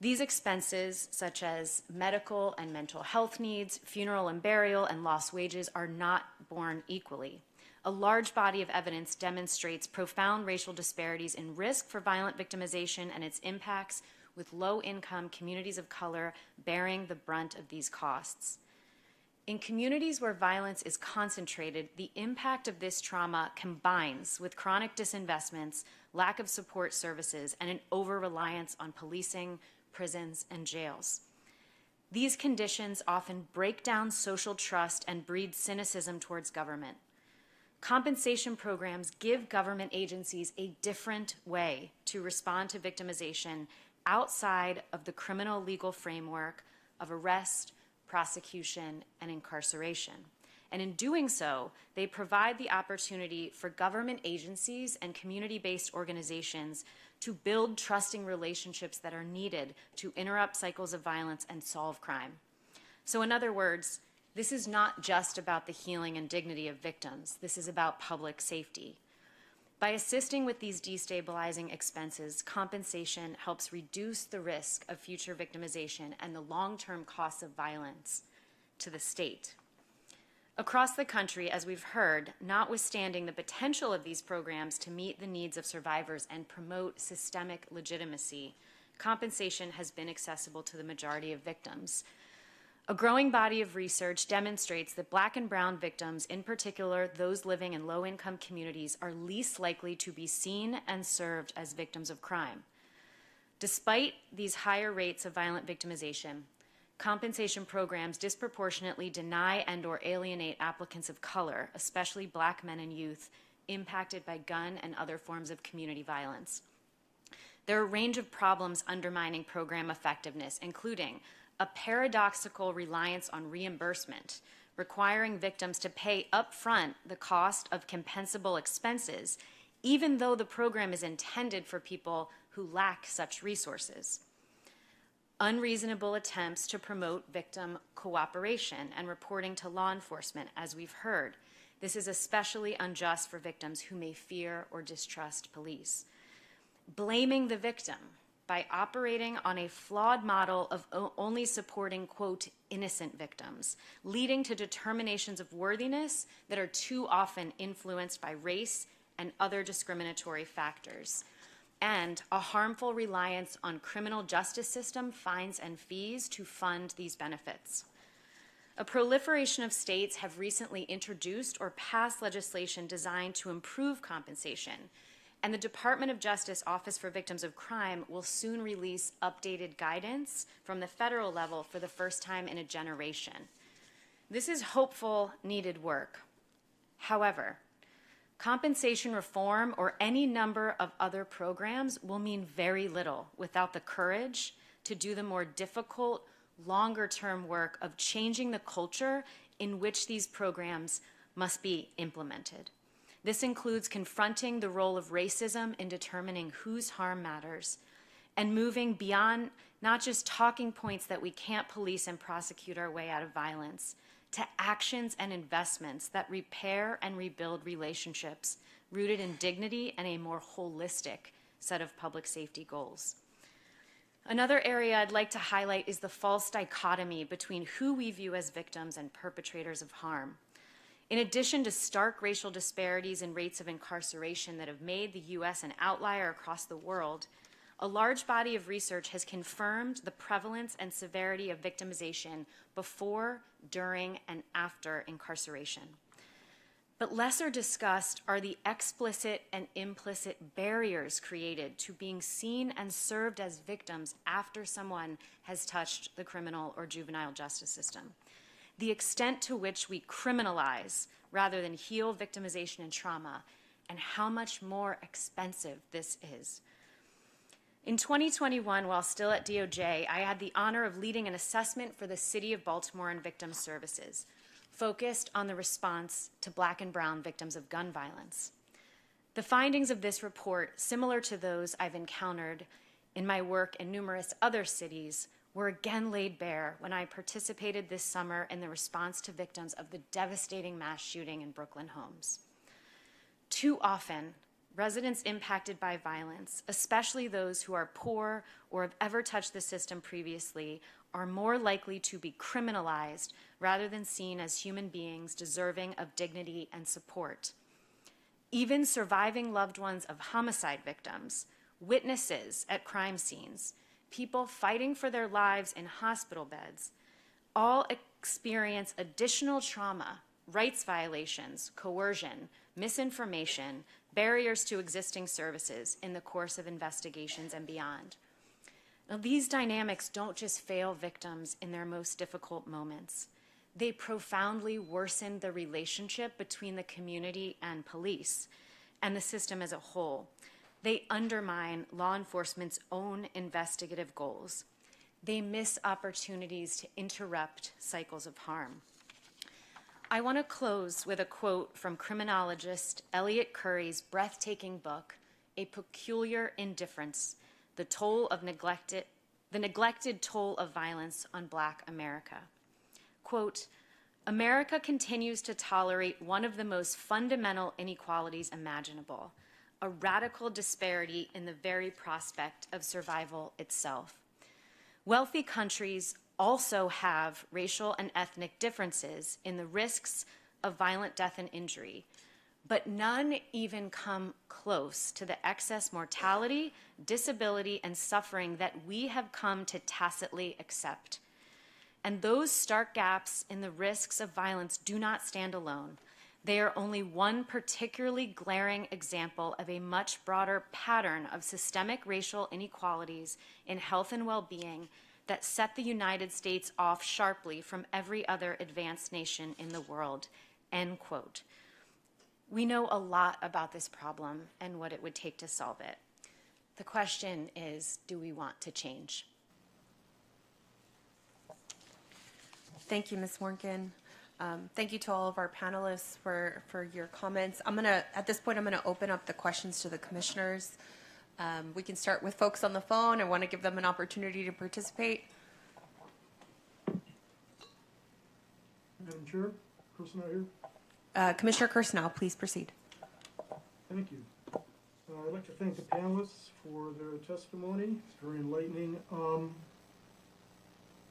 These expenses, such as medical and mental health needs, funeral and burial, and lost wages, are not borne equally. A large body of evidence demonstrates profound racial disparities in risk for violent victimization and its impacts, with low-income communities of color bearing the brunt of these costs. In communities where violence is concentrated, the impact of this trauma combines with chronic disinvestments, lack of support services, and an over-reliance on policing, prisons, and jails. These conditions often break down social trust and breed cynicism towards government. Compensation programs give government agencies a different way to respond to victimization outside of the criminal legal framework of arrest, prosecution, and incarceration. And in doing so, they provide the opportunity for government agencies and community-based organizations to build trusting relationships that are needed to interrupt cycles of violence and solve crime. So in other words, this is not just about the healing and dignity of victims. This is about public safety. By assisting with these destabilizing expenses, compensation helps reduce the risk of future victimization and the long-term costs of violence to the state. Across the country, as we've heard, notwithstanding the potential of these programs to meet the needs of survivors and promote systemic legitimacy, compensation has been accessible to the majority of victims. A growing body of research demonstrates that Black and brown victims, in particular those living in low-income communities, are least likely to be seen and served as victims of crime. Despite these higher rates of violent victimization, compensation programs disproportionately deny and/or alienate applicants of color, especially Black men and youth, impacted by gun and other forms of community violence. There are a range of problems undermining program effectiveness, including a paradoxical reliance on reimbursement, requiring victims to pay upfront the cost of compensable expenses, even though the program is intended for people who lack such resources. Unreasonable attempts to promote victim cooperation and reporting to law enforcement, as we've heard. This is especially unjust for victims who may fear or distrust police. Blaming the victim by operating on a flawed model of only supporting, quote, innocent victims, leading to determinations of worthiness that are too often influenced by race and other discriminatory factors, and a harmful reliance on criminal justice system fines and fees to fund these benefits. A proliferation of states have recently introduced or passed legislation designed to improve compensation, and the Department of Justice Office for Victims of Crime will soon release updated guidance from the federal level for the first time in a generation. This is hopeful, needed work. However, compensation reform or any number of other programs will mean very little without the courage to do the more difficult, longer-term work of changing the culture in which these programs must be implemented. This includes confronting the role of racism in determining whose harm matters and moving beyond not just talking points that we can't police and prosecute our way out of violence to actions and investments that repair and rebuild relationships rooted in dignity and a more holistic set of public safety goals. Another area I'd like to highlight is the false dichotomy between who we view as victims and perpetrators of harm. In addition to stark racial disparities in rates of incarceration that have made the U.S. an outlier across the world, a large body of research has confirmed the prevalence and severity of victimization before, during, and after incarceration. But lesser discussed are the explicit and implicit barriers created to being seen and served as victims after someone has touched the criminal or juvenile justice system. The extent to which we criminalize rather than heal victimization and trauma, and how much more expensive this is. In 2021, while still at DOJ, I had the honor of leading an assessment for the City of Baltimore and Victim Services, focused on the response to Black and brown victims of gun violence. The findings of this report, similar to those I've encountered in my work in numerous other cities, were again laid bare when I participated this summer in the response to victims of the devastating mass shooting in Brooklyn homes. Too often, residents impacted by violence, especially those who are poor or have ever touched the system previously, are more likely to be criminalized rather than seen as human beings deserving of dignity and support. Even surviving loved ones of homicide victims, witnesses at crime scenes, people fighting for their lives in hospital beds, all experience additional trauma, rights violations, coercion, misinformation, barriers to existing services in the course of investigations and beyond. Now, these dynamics don't just fail victims in their most difficult moments. They profoundly worsen the relationship between the community and police and the system as a whole. They undermine law enforcement's own investigative goals. They miss opportunities to interrupt cycles of harm. I want to close with a quote from criminologist Elliot Curry's breathtaking book, A Peculiar Indifference, the neglected toll of violence on Black America. Quote, America continues to tolerate one of the most fundamental inequalities imaginable, a radical disparity in the very prospect of survival itself. Wealthy countries also have racial and ethnic differences in the risks of violent death and injury, but none even come close to the excess mortality, disability, and suffering that we have come to tacitly accept. And those stark gaps in the risks of violence do not stand alone. They are only one particularly glaring example of a much broader pattern of systemic racial inequalities in health and well-being that set the United States off sharply from every other advanced nation in the world, end quote. We know a lot about this problem and what it would take to solve it. The question is, do we want to change? Thank you, Ms. Warnken. Thank you to all of our panelists for your comments. At this point, I'm gonna open up the questions to the commissioners. We can start with folks on the phone. I want to give them an opportunity to participate. Madam Chair, Kursnow here. Commissioner Kursnow, please proceed. Thank you. I'd like to thank the panelists for their testimony. It's very enlightening.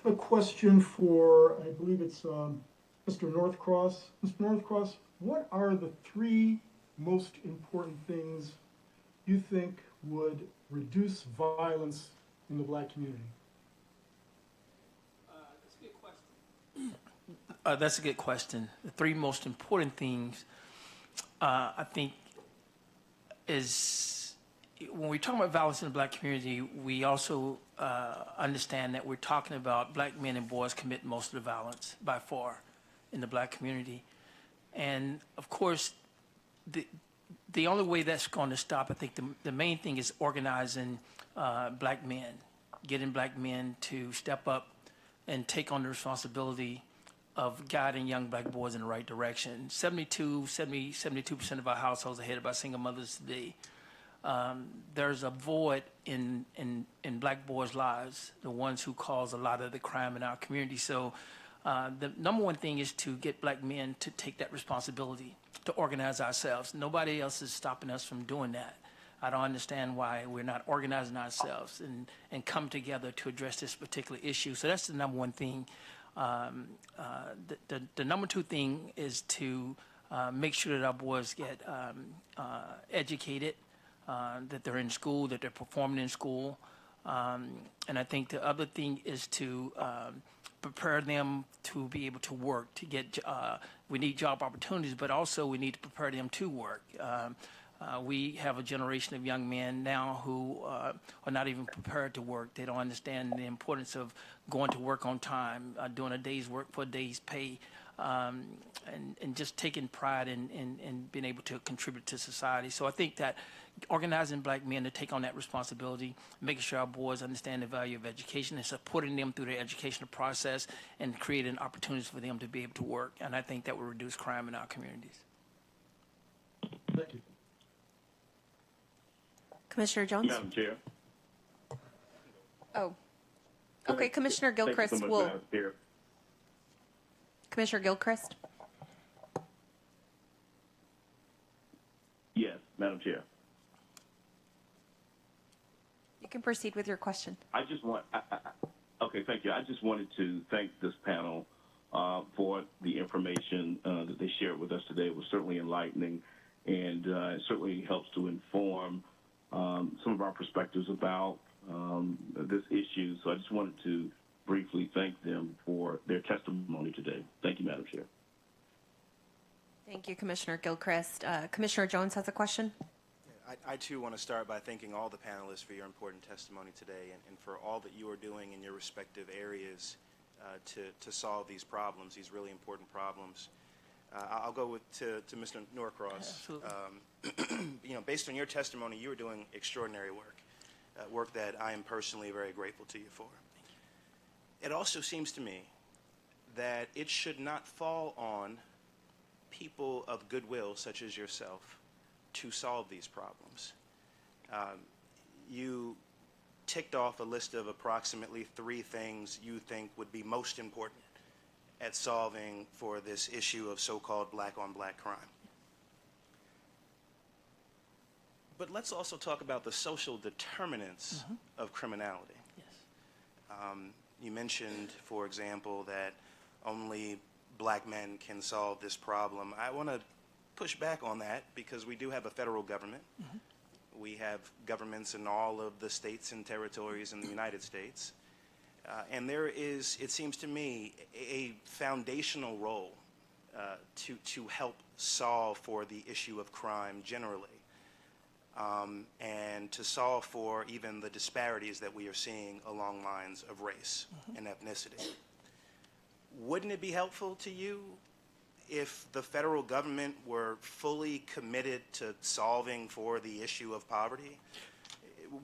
A question for, I believe it's Mr. Northcross. Mr. Northcross, what are the three most important things you think would reduce violence in the Black community? That's a good question. That's a good question. The three most important things, I think, is when we talk about violence in the Black community, we also understand that we're talking about Black men and boys commit most of the violence by far in the Black community. And of course, the only way that's going to stop, I think the main thing is organizing Black men, getting Black men to step up and take on the responsibility of guiding young Black boys in the right direction. 72% of our households are headed by single mothers today. There's a void in Black boys' lives, the ones who cause a lot of the crime in our community. So The number one thing is to get black men to take that responsibility, to organize ourselves. Nobody else is stopping us from doing that. I don't understand why we're not organizing ourselves and come together to address this particular issue. So that's the number one thing. The number two thing is to make sure that our boys get educated, that they're in school, that they're performing in school. And I think the other thing is to prepare them to be able to work, to get, we need job opportunities, but also we need to prepare them to work. We have a generation of young men now who are not even prepared to work. They don't understand the importance of going to work on time, doing a day's work for a day's pay, and just taking pride in being able to contribute to society. So I think that organizing black men to take on that responsibility, making sure our boys understand the value of education and supporting them through their educational process and creating opportunities for them to be able to work. And I think that will reduce crime in our communities. Thank you. Commissioner Jones? Madam Chair. Oh. Okay, Commissioner Thank you Gilchrist so much, will. Madam Chair. Commissioner Gilchrist? Yes, Madam Chair. You can proceed with your question. I just want, okay, thank you. I just wanted to thank this panel for the information that they shared with us today. It was certainly enlightening, and it certainly helps to inform some of our perspectives about this issue. So I just wanted to briefly thank them for their testimony today. Thank you, Madam Chair. Thank you, Commissioner Gilchrist. Commissioner Jones has a question. I too want to start by thanking all the panelists for your important testimony today and for all that you are doing in your respective areas to solve these problems, these really important problems. I'll go to Mr. Norcross. You know, based on your testimony, you are doing extraordinary work, work that I am personally very grateful to you for. It also seems to me that it should not fall on people of goodwill such as yourself to solve these problems. You ticked off a list of approximately 3 things you think would be most important at solving for this issue of so-called black-on-black crime. But let's also talk about the social determinants of criminality. Yes. You mentioned, for example, that only black men can solve this problem. I want to push back on that because we do have a federal government. We have governments in all of the states and territories in the United States. And there is, it seems to me, a foundational role to help solve for the issue of crime generally, and to solve for even the disparities that we are seeing along lines of race and ethnicity. Wouldn't it be helpful to you if the federal government were fully committed to solving for the issue of poverty?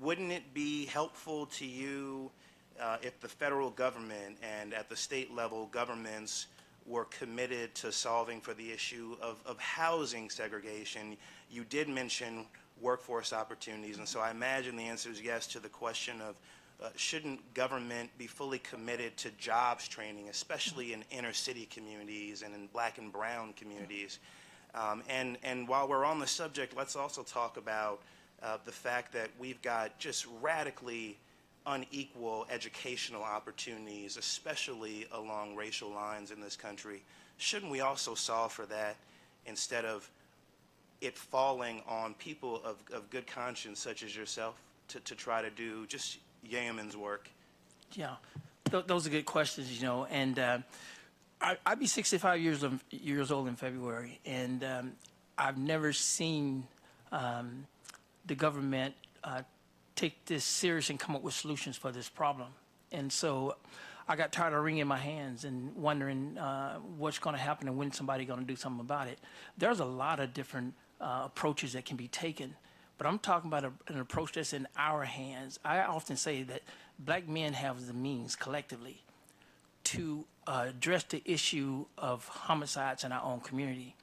Wouldn't it be helpful to you if the federal government and at the state level governments were committed to solving for the issue of housing segregation? You did mention workforce opportunities, and so I imagine the answer is yes to the question of shouldn't government be fully committed to jobs training, especially in inner city communities and in black and brown communities? And while we're on the subject, let's also talk about the fact that we've got just radically unequal educational opportunities, especially along racial lines in this country. Shouldn't we also solve for that instead of it falling on people of good conscience such as yourself to try to do just yeoman's work? Yeah, those are good questions, you know, and I'll be 65 years old in February, and I've never seen the government take this serious and come up with solutions for this problem. And so I got tired of wringing my hands and wondering what's going to happen and when somebody's going to do something about it. There's a lot of different approaches that can be taken, but I'm talking about an approach that's in our hands. I often say that black men have the means collectively to address the issue of homicides in our own community,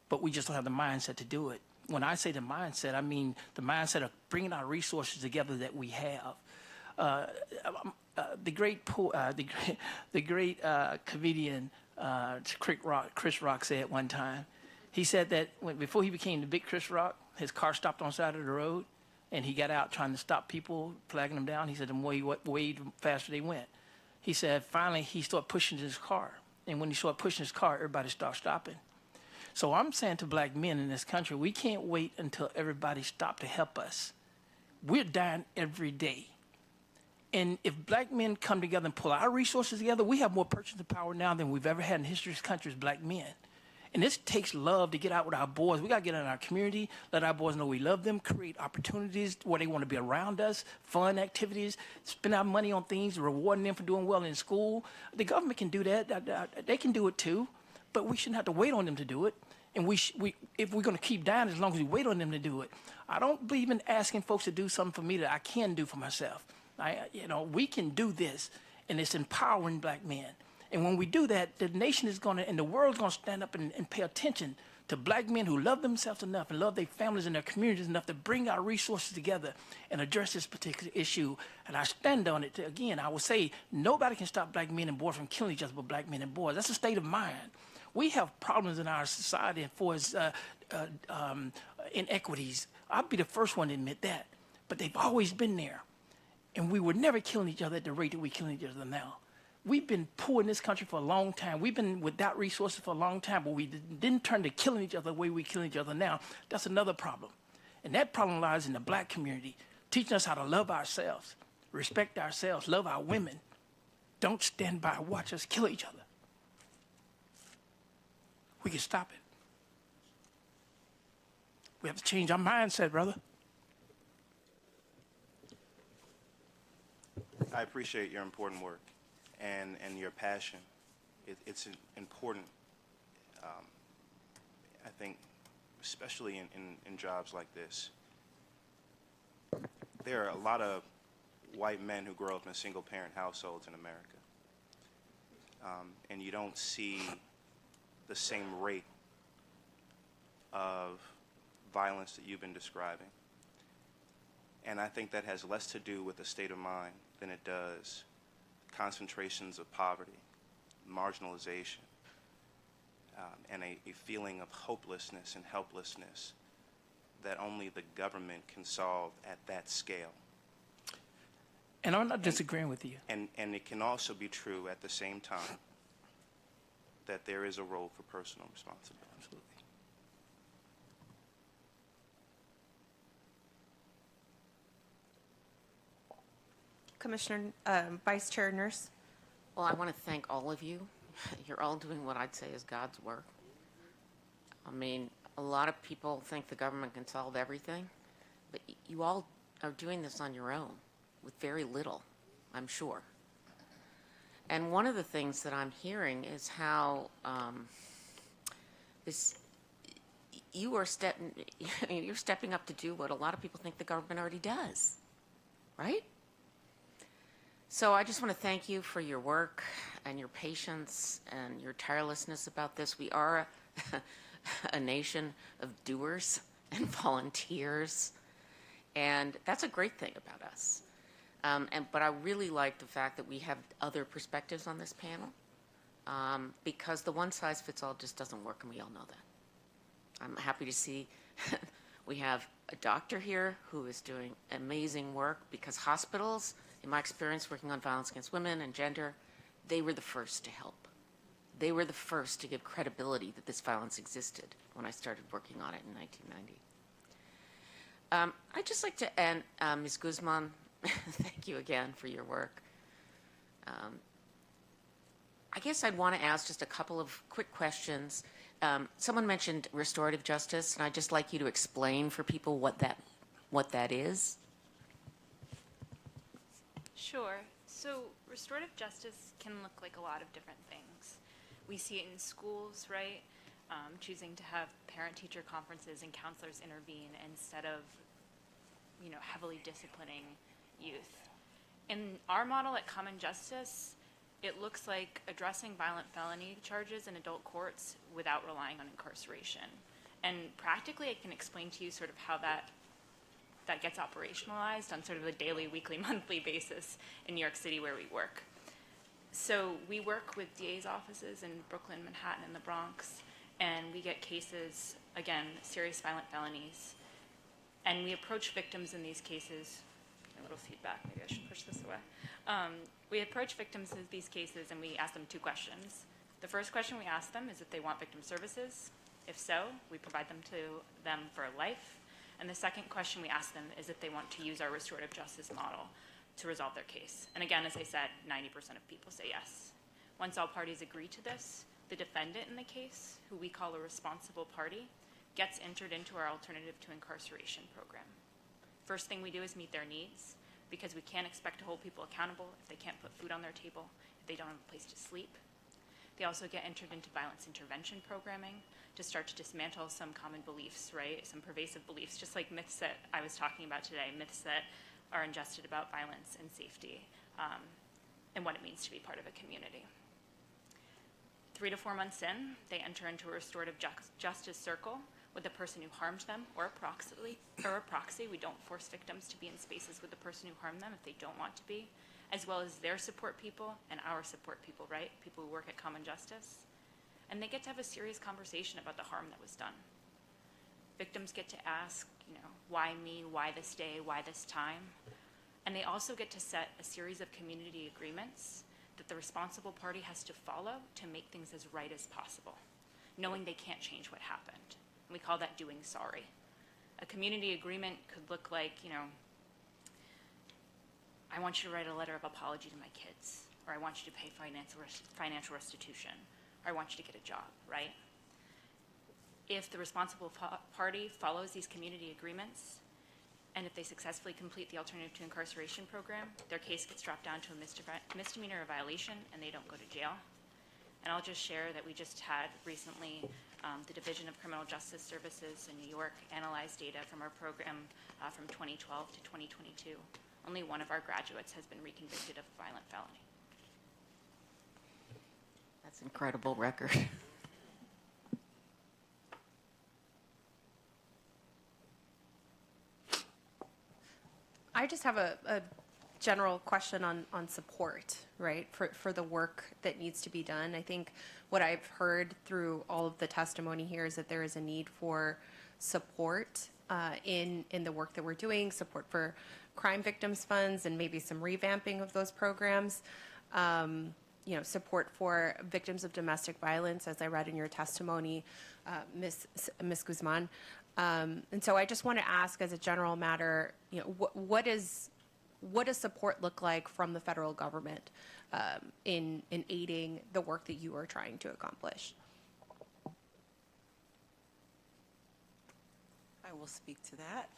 but we just don't have the mindset to do it. When I say the mindset, I mean the mindset of bringing our resources together that we have. the great comedian Chris Rock said one time. He said that before he became the big Chris Rock, his car stopped on the side of the road, and he got out trying to stop people, flagging them down. He said the more he went, way faster they went. He said finally he started pushing his car, and when he started pushing his car, everybody started stopping. So I'm saying to black men in this country, we can't wait until everybody stops to help us. We're dying every day. And if black men come together and pull our resources together, we have more purchasing power now than we've ever had in the history of this country as black men. And this takes love to get out with our boys. We got to get in our community, let our boys know we love them, create opportunities where they want to be around us, fun activities, spend our money on things, rewarding them for doing well in school. The government can do that. They can do it too, but we shouldn't have to wait on them to do it. And if we're going to keep dying as long as we wait on them to do it, I don't believe in asking folks to do something for me that I can do for myself. We can do this, and it's empowering black men. And when we do that, the nation is going to, and the world's going to stand up and pay attention to black men who love themselves enough and love their families and their communities enough to bring our resources together and address this particular issue. And I stand on it. Again, I would say nobody can stop black men and boys from killing each other but black men and boys. That's a state of mind. We have problems in our society as far as inequities. I'll be the first one to admit that. But they've always been there. And we were never killing each other at the rate that we're killing each other now. We've been poor in this country for a long time. We've been without resources for a long time, but we didn't turn to killing each other the way we're killing each other now. That's another problem. And that problem lies in the black community, teaching us how to love ourselves, respect ourselves, love our women. Don't stand by and watch us kill each other. We can stop it. We have to change our mindset, brother. I appreciate your important work and your passion. It's important, I think, especially in jobs like this. There are a lot of white men who grow up in single-parent households in America, and you don't see the same rate of violence that you've been describing. And I think that has less to do with the state of mind than it does concentrations of poverty, marginalization, and a feeling of hopelessness and helplessness that only the government can solve at that scale. And I'm not disagreeing with you. And it can also be true at the same time that there is a role for personal responsibility. Absolutely. Commissioner, Vice Chair Nurse. Well, I want to thank all of you. You're all doing what I'd say is God's work. I mean, a lot of people think the government can solve everything, but you all are doing this on your own with very little, I'm sure. And one of the things that I'm hearing is how you're stepping up to do what a lot of people think the government already does, right? So I just want to thank you for your work and your patience and your tirelessness about this. We are a nation of doers and volunteers, and that's a great thing about us. But I really like the fact that we have other perspectives on this panel, because the one-size-fits-all just doesn't work, and we all know that. I'm happy to see we have a doctor here who is doing amazing work, because hospitals, in my experience working on violence against women and gender, they were the first to help. They were the first to give credibility that this violence existed when I started working on it in 1990. I'd just like to end, Ms. Guzman, thank you again for your work. I guess I'd want to ask just a couple of quick questions. Someone mentioned restorative justice, and I'd just like you to explain for people what that is. Sure. So restorative justice can look like a lot of different things. We see it in schools, right? Choosing to have parent-teacher conferences and counselors intervene instead of, heavily disciplining youth. In our model at Common Justice, it looks like addressing violent felony charges in adult courts without relying on incarceration. And practically, I can explain to you sort of how that that gets operationalized on sort of a daily, weekly, monthly basis in New York City where we work. So we work with DA's offices in Brooklyn, Manhattan, and the Bronx, and we get cases, again, serious violent felonies, and we approach victims in these cases. A little feedback, maybe I should push this away. We approach victims in these cases and we ask them 2 questions. The first question we ask them is if they want victim services. If so, we provide them to them for life. And the second question we ask them is if they want to use our restorative justice model to resolve their case. And again, as I said, 90% of people say yes. Once all parties agree to this, the defendant in the case, who we call a responsible party, gets entered into our alternative to incarceration program. First thing we do is meet their needs, because we can't expect to hold people accountable if they can't put food on their table, if they don't have a place to sleep. They also get entered into violence intervention programming to start to dismantle some common beliefs, right? Some pervasive beliefs, just like myths that I was talking about today, myths that are ingested about violence and safety, and what it means to be part of a community. 3 to 4 months in, they enter into a restorative justice circle with the person who harmed them, or a proxy. We don't force victims to be in spaces with the person who harmed them if they don't want to be, as well as their support people and our support people, right? People who work at Common Justice. And they get to have a serious conversation about the harm that was done. Victims get to ask, why me, why this day, why this time? And they also get to set a series of community agreements that the responsible party has to follow to make things as right as possible, knowing they can't change what happened. And we call that doing sorry. A community agreement could look like, I want you to write a letter of apology to my kids, or I want you to pay financial restitution, or I want you to get a job, right? If the responsible party follows these community agreements, and if they successfully complete the alternative to incarceration program, their case gets dropped down to a misdemeanor or violation, and they don't go to jail. And I'll just share that we just had recently the Division of Criminal Justice Services in New York analyze data from our program from 2012 to 2022. Only one of our graduates has been reconvicted of a violent felony. That's an incredible record. I just have a general question on support, right, for the work that needs to be done. I think what I've heard through all of the testimony here is that there is a need for support in the work that we're doing, support for crime victims funds and maybe some revamping of those programs, support for victims of domestic violence, as I read in your testimony, Ms. Guzman. And so I just want to ask, as a general matter, what does support look like from the federal government in aiding the work that you are trying to accomplish? I will speak to that.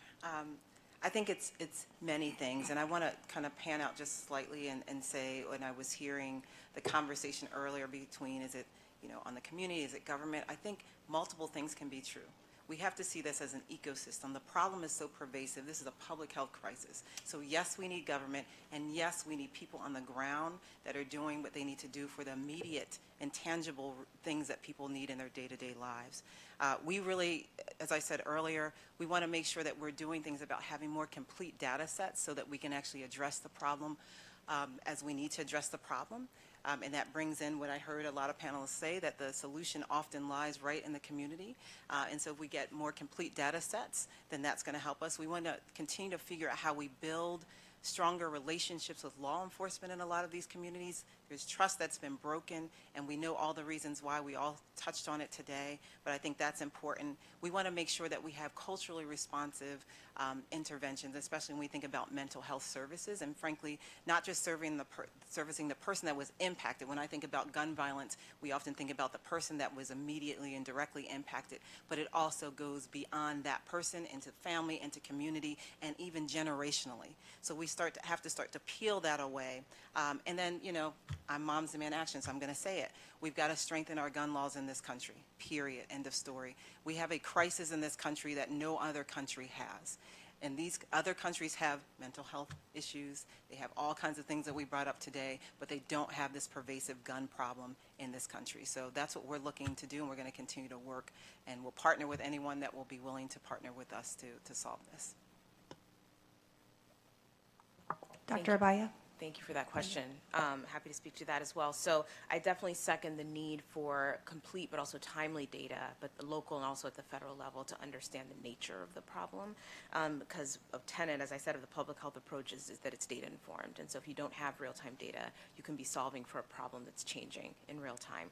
I think it's many things, and I want to kind of pan out just slightly and say, when I was hearing the conversation earlier between, is it, on the community, is it government? I think multiple things can be true. We have to see this as an ecosystem. The problem is so pervasive. This is a public health crisis. So yes, we need government, and yes, we need people on the ground that are doing what they need to do for the immediate and tangible things that people need in their day-to-day lives. We really, as I said earlier, we want to make sure that we're doing things about having more complete data sets so that we can actually address the problem as we need to address the problem. And that brings in what I heard a lot of panelists say, that the solution often lies right in the community. And so if we get more complete data sets, then that's going to help us. We want to continue to figure out how we build stronger relationships with law enforcement in a lot of these communities. There's trust that's been broken, and we know all the reasons why. We all touched on it today, but I think that's important. We want to make sure that we have culturally responsive interventions, especially when we think about mental health services, and frankly, not just servicing the person that was impacted. When I think about gun violence, we often think about the person that was immediately and directly impacted, but it also goes beyond that person into family, into community, and even generationally. So we have to start to peel that away. And then, I'm Moms Demand Action, so I'm going to say it. We've got to strengthen our gun laws in this country, period, end of story. We have a crisis in this country that no other country has. And these other countries have mental health issues. They have all kinds of things that we brought up today, but they don't have this pervasive gun problem in this country. So that's what we're looking to do, and we're going to continue to work, and we'll partner with anyone that will be willing to partner with us to solve this. Dr. Abaya? Thank you for that question. Happy to speak to that as well. So I definitely second the need for complete but also timely data, but the local and also at the federal level to understand the nature of the problem. Because of tenet, as I said, of the public health approach is that it's data informed. And so if you don't have real-time data, you can be solving for a problem that's changing in real time.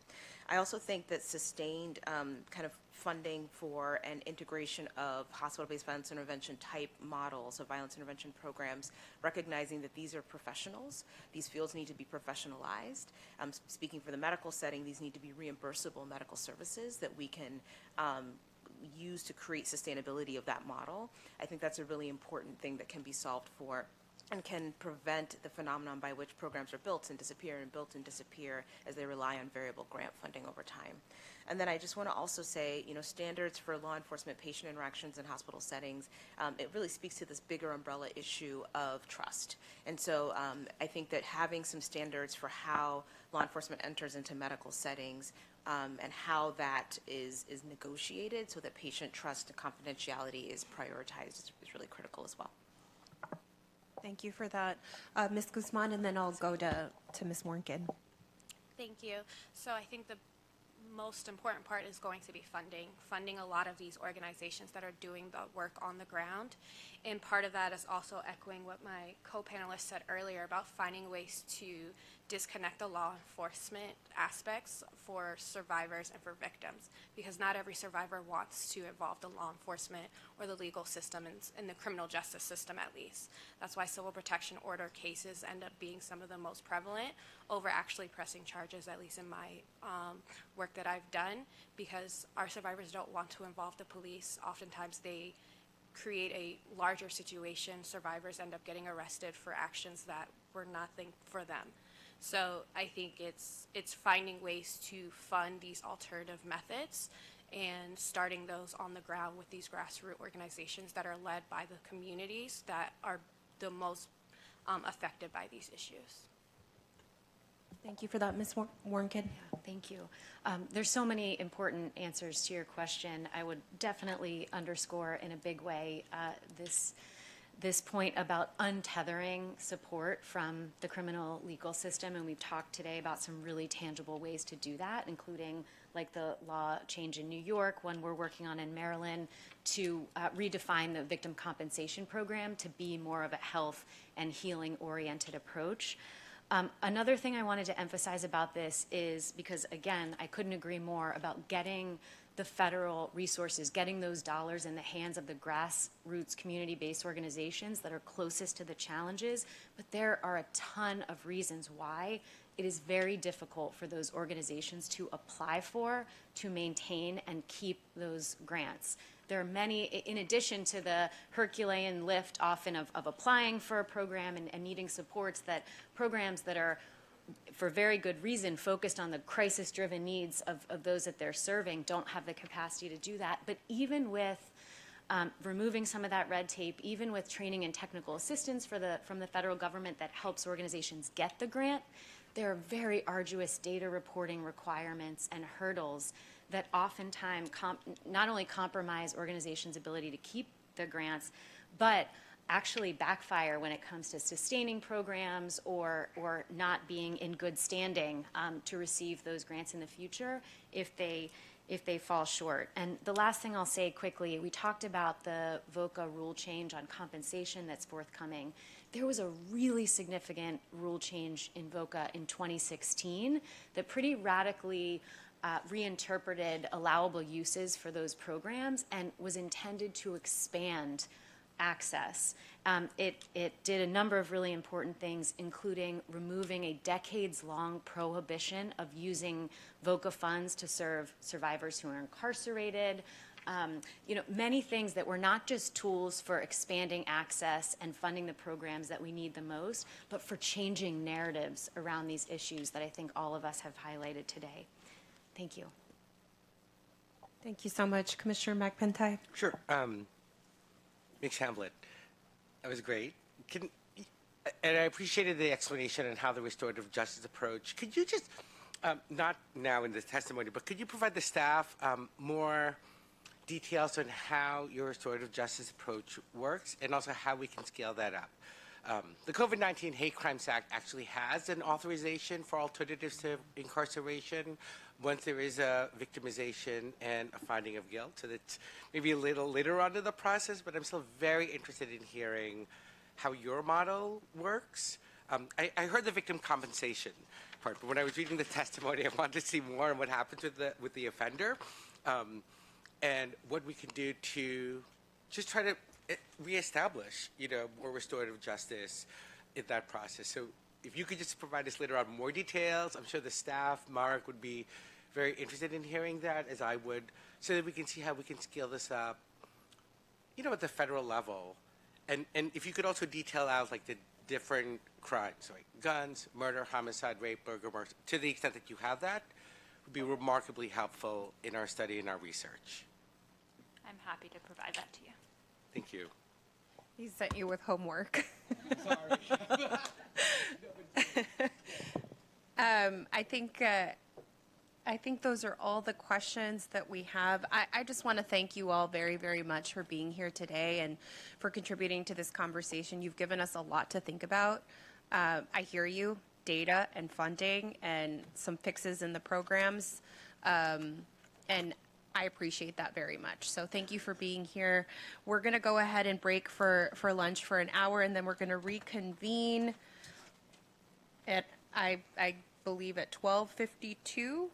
I also think that sustained kind of funding for an integration of hospital-based violence intervention type models of violence intervention programs, recognizing that these are professionals. These fields need to be professionalized. Speaking for the medical setting, these need to be reimbursable medical services that we can use to create sustainability of that model. I think that's a really important thing that can be solved for and can prevent the phenomenon by which programs are built and disappear as they rely on variable grant funding over time. And then I just want to also say, standards for law enforcement patient interactions in hospital settings, it really speaks to this bigger umbrella issue of trust. And so I think that having some standards for how law enforcement enters into medical settings and how that is negotiated so that patient trust and confidentiality is prioritized is really critical as well. Thank you for that. Ms. Guzman, and then I'll go to Ms. Warnken. Thank you. So I think the most important part is going to be funding a lot of these organizations that are doing the work on the ground. And part of that is also echoing what my co-panelist said earlier about finding ways to disconnect the law enforcement aspects for survivors and for victims, because not every survivor wants to involve the law enforcement or the legal system in the criminal justice system at least. That's why civil protection order cases end up being some of the most prevalent over actually pressing charges, at least in my work that I've done, because our survivors don't want to involve the police. Oftentimes they create a larger situation. Survivors end up getting arrested for actions that were nothing for them. So I think it's finding ways to fund these alternative methods and starting those on the ground with these grassroots organizations that are led by the communities that are the most affected by these issues. Thank you for that, Ms. Warnken. Yeah, thank you. There's so many important answers to your question. I would definitely underscore in a big way this point about untethering support from the criminal legal system, and we've talked today about some really tangible ways to do that, including like the law change in New York, one we're working on in Maryland, to redefine the victim compensation program to be more of a health and healing-oriented approach. Another thing I wanted to emphasize about this is, because again, I couldn't agree more about getting the federal resources, getting those dollars in the hands of the grassroots community-based organizations that are closest to the challenges, but there are a ton of reasons why it is very difficult for those organizations to apply for, to maintain, and keep those grants. There are many, in addition to the Herculean lift often of applying for a program and needing supports, that programs that are, for very good reason, focused on the crisis-driven needs of those that they're serving don't have the capacity to do that. But even with removing some of that red tape, even with training and technical assistance from the federal government that helps organizations get the grant, there are very arduous data reporting requirements and hurdles that oftentimes not only compromise organizations' ability to keep the grants, but actually backfire when it comes to sustaining programs or not being in good standing to receive those grants in the future if they fall short. And the last thing I'll say quickly, we talked about the VOCA rule change on compensation that's forthcoming. There was a really significant rule change in VOCA in 2016 that pretty radically reinterpreted allowable uses for those programs and was intended to expand access. It did a number of really important things, including removing a decades-long prohibition of using VOCA funds to serve survivors who are incarcerated. Many things that were not just tools for expanding access and funding the programs that we need the most, but for changing narratives around these issues that I think all of us have highlighted today. Thank you. Thank you so much. Commissioner McPentie. Sure. Ms. Hamblett, that was great. And I appreciated the explanation on how the restorative justice approach. Could you just, not now in this testimony, but could you provide the staff more details on how your restorative justice approach works and also how we can scale that up? The COVID-19 Hate Crimes Act actually has an authorization for alternatives to incarceration once there is a victimization and a finding of guilt. So that's maybe a little later on in the process, but I'm still very interested in hearing how your model works. I heard the victim compensation part, but when I was reading the testimony, I wanted to see more on what happens with the offender, and what we can do to just try to reestablish, more restorative justice in that process. So if you could just provide us later on more details, I'm sure the staff, Mark, would be very interested in hearing that, as I would, so that we can see how we can scale this up, at the federal level. And if you could also detail out, like, the different crimes, like guns, murder, homicide, rape, burglary, to the extent that you have that, would be remarkably helpful in our study and our research. I'm happy to provide that to you. Thank you. He sent you with homework. I think those are all the questions that we have. I just want to thank you all very, very much for being here today and for contributing to this conversation. You've given us a lot to think about. I hear you, data and funding and some fixes in the programs. And I appreciate that very much. So thank you for being here. We're going to go ahead and break for lunch for an hour, and then we're going to reconvene at, I believe, at 12:52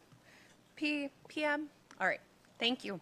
p.m. All right. Thank you.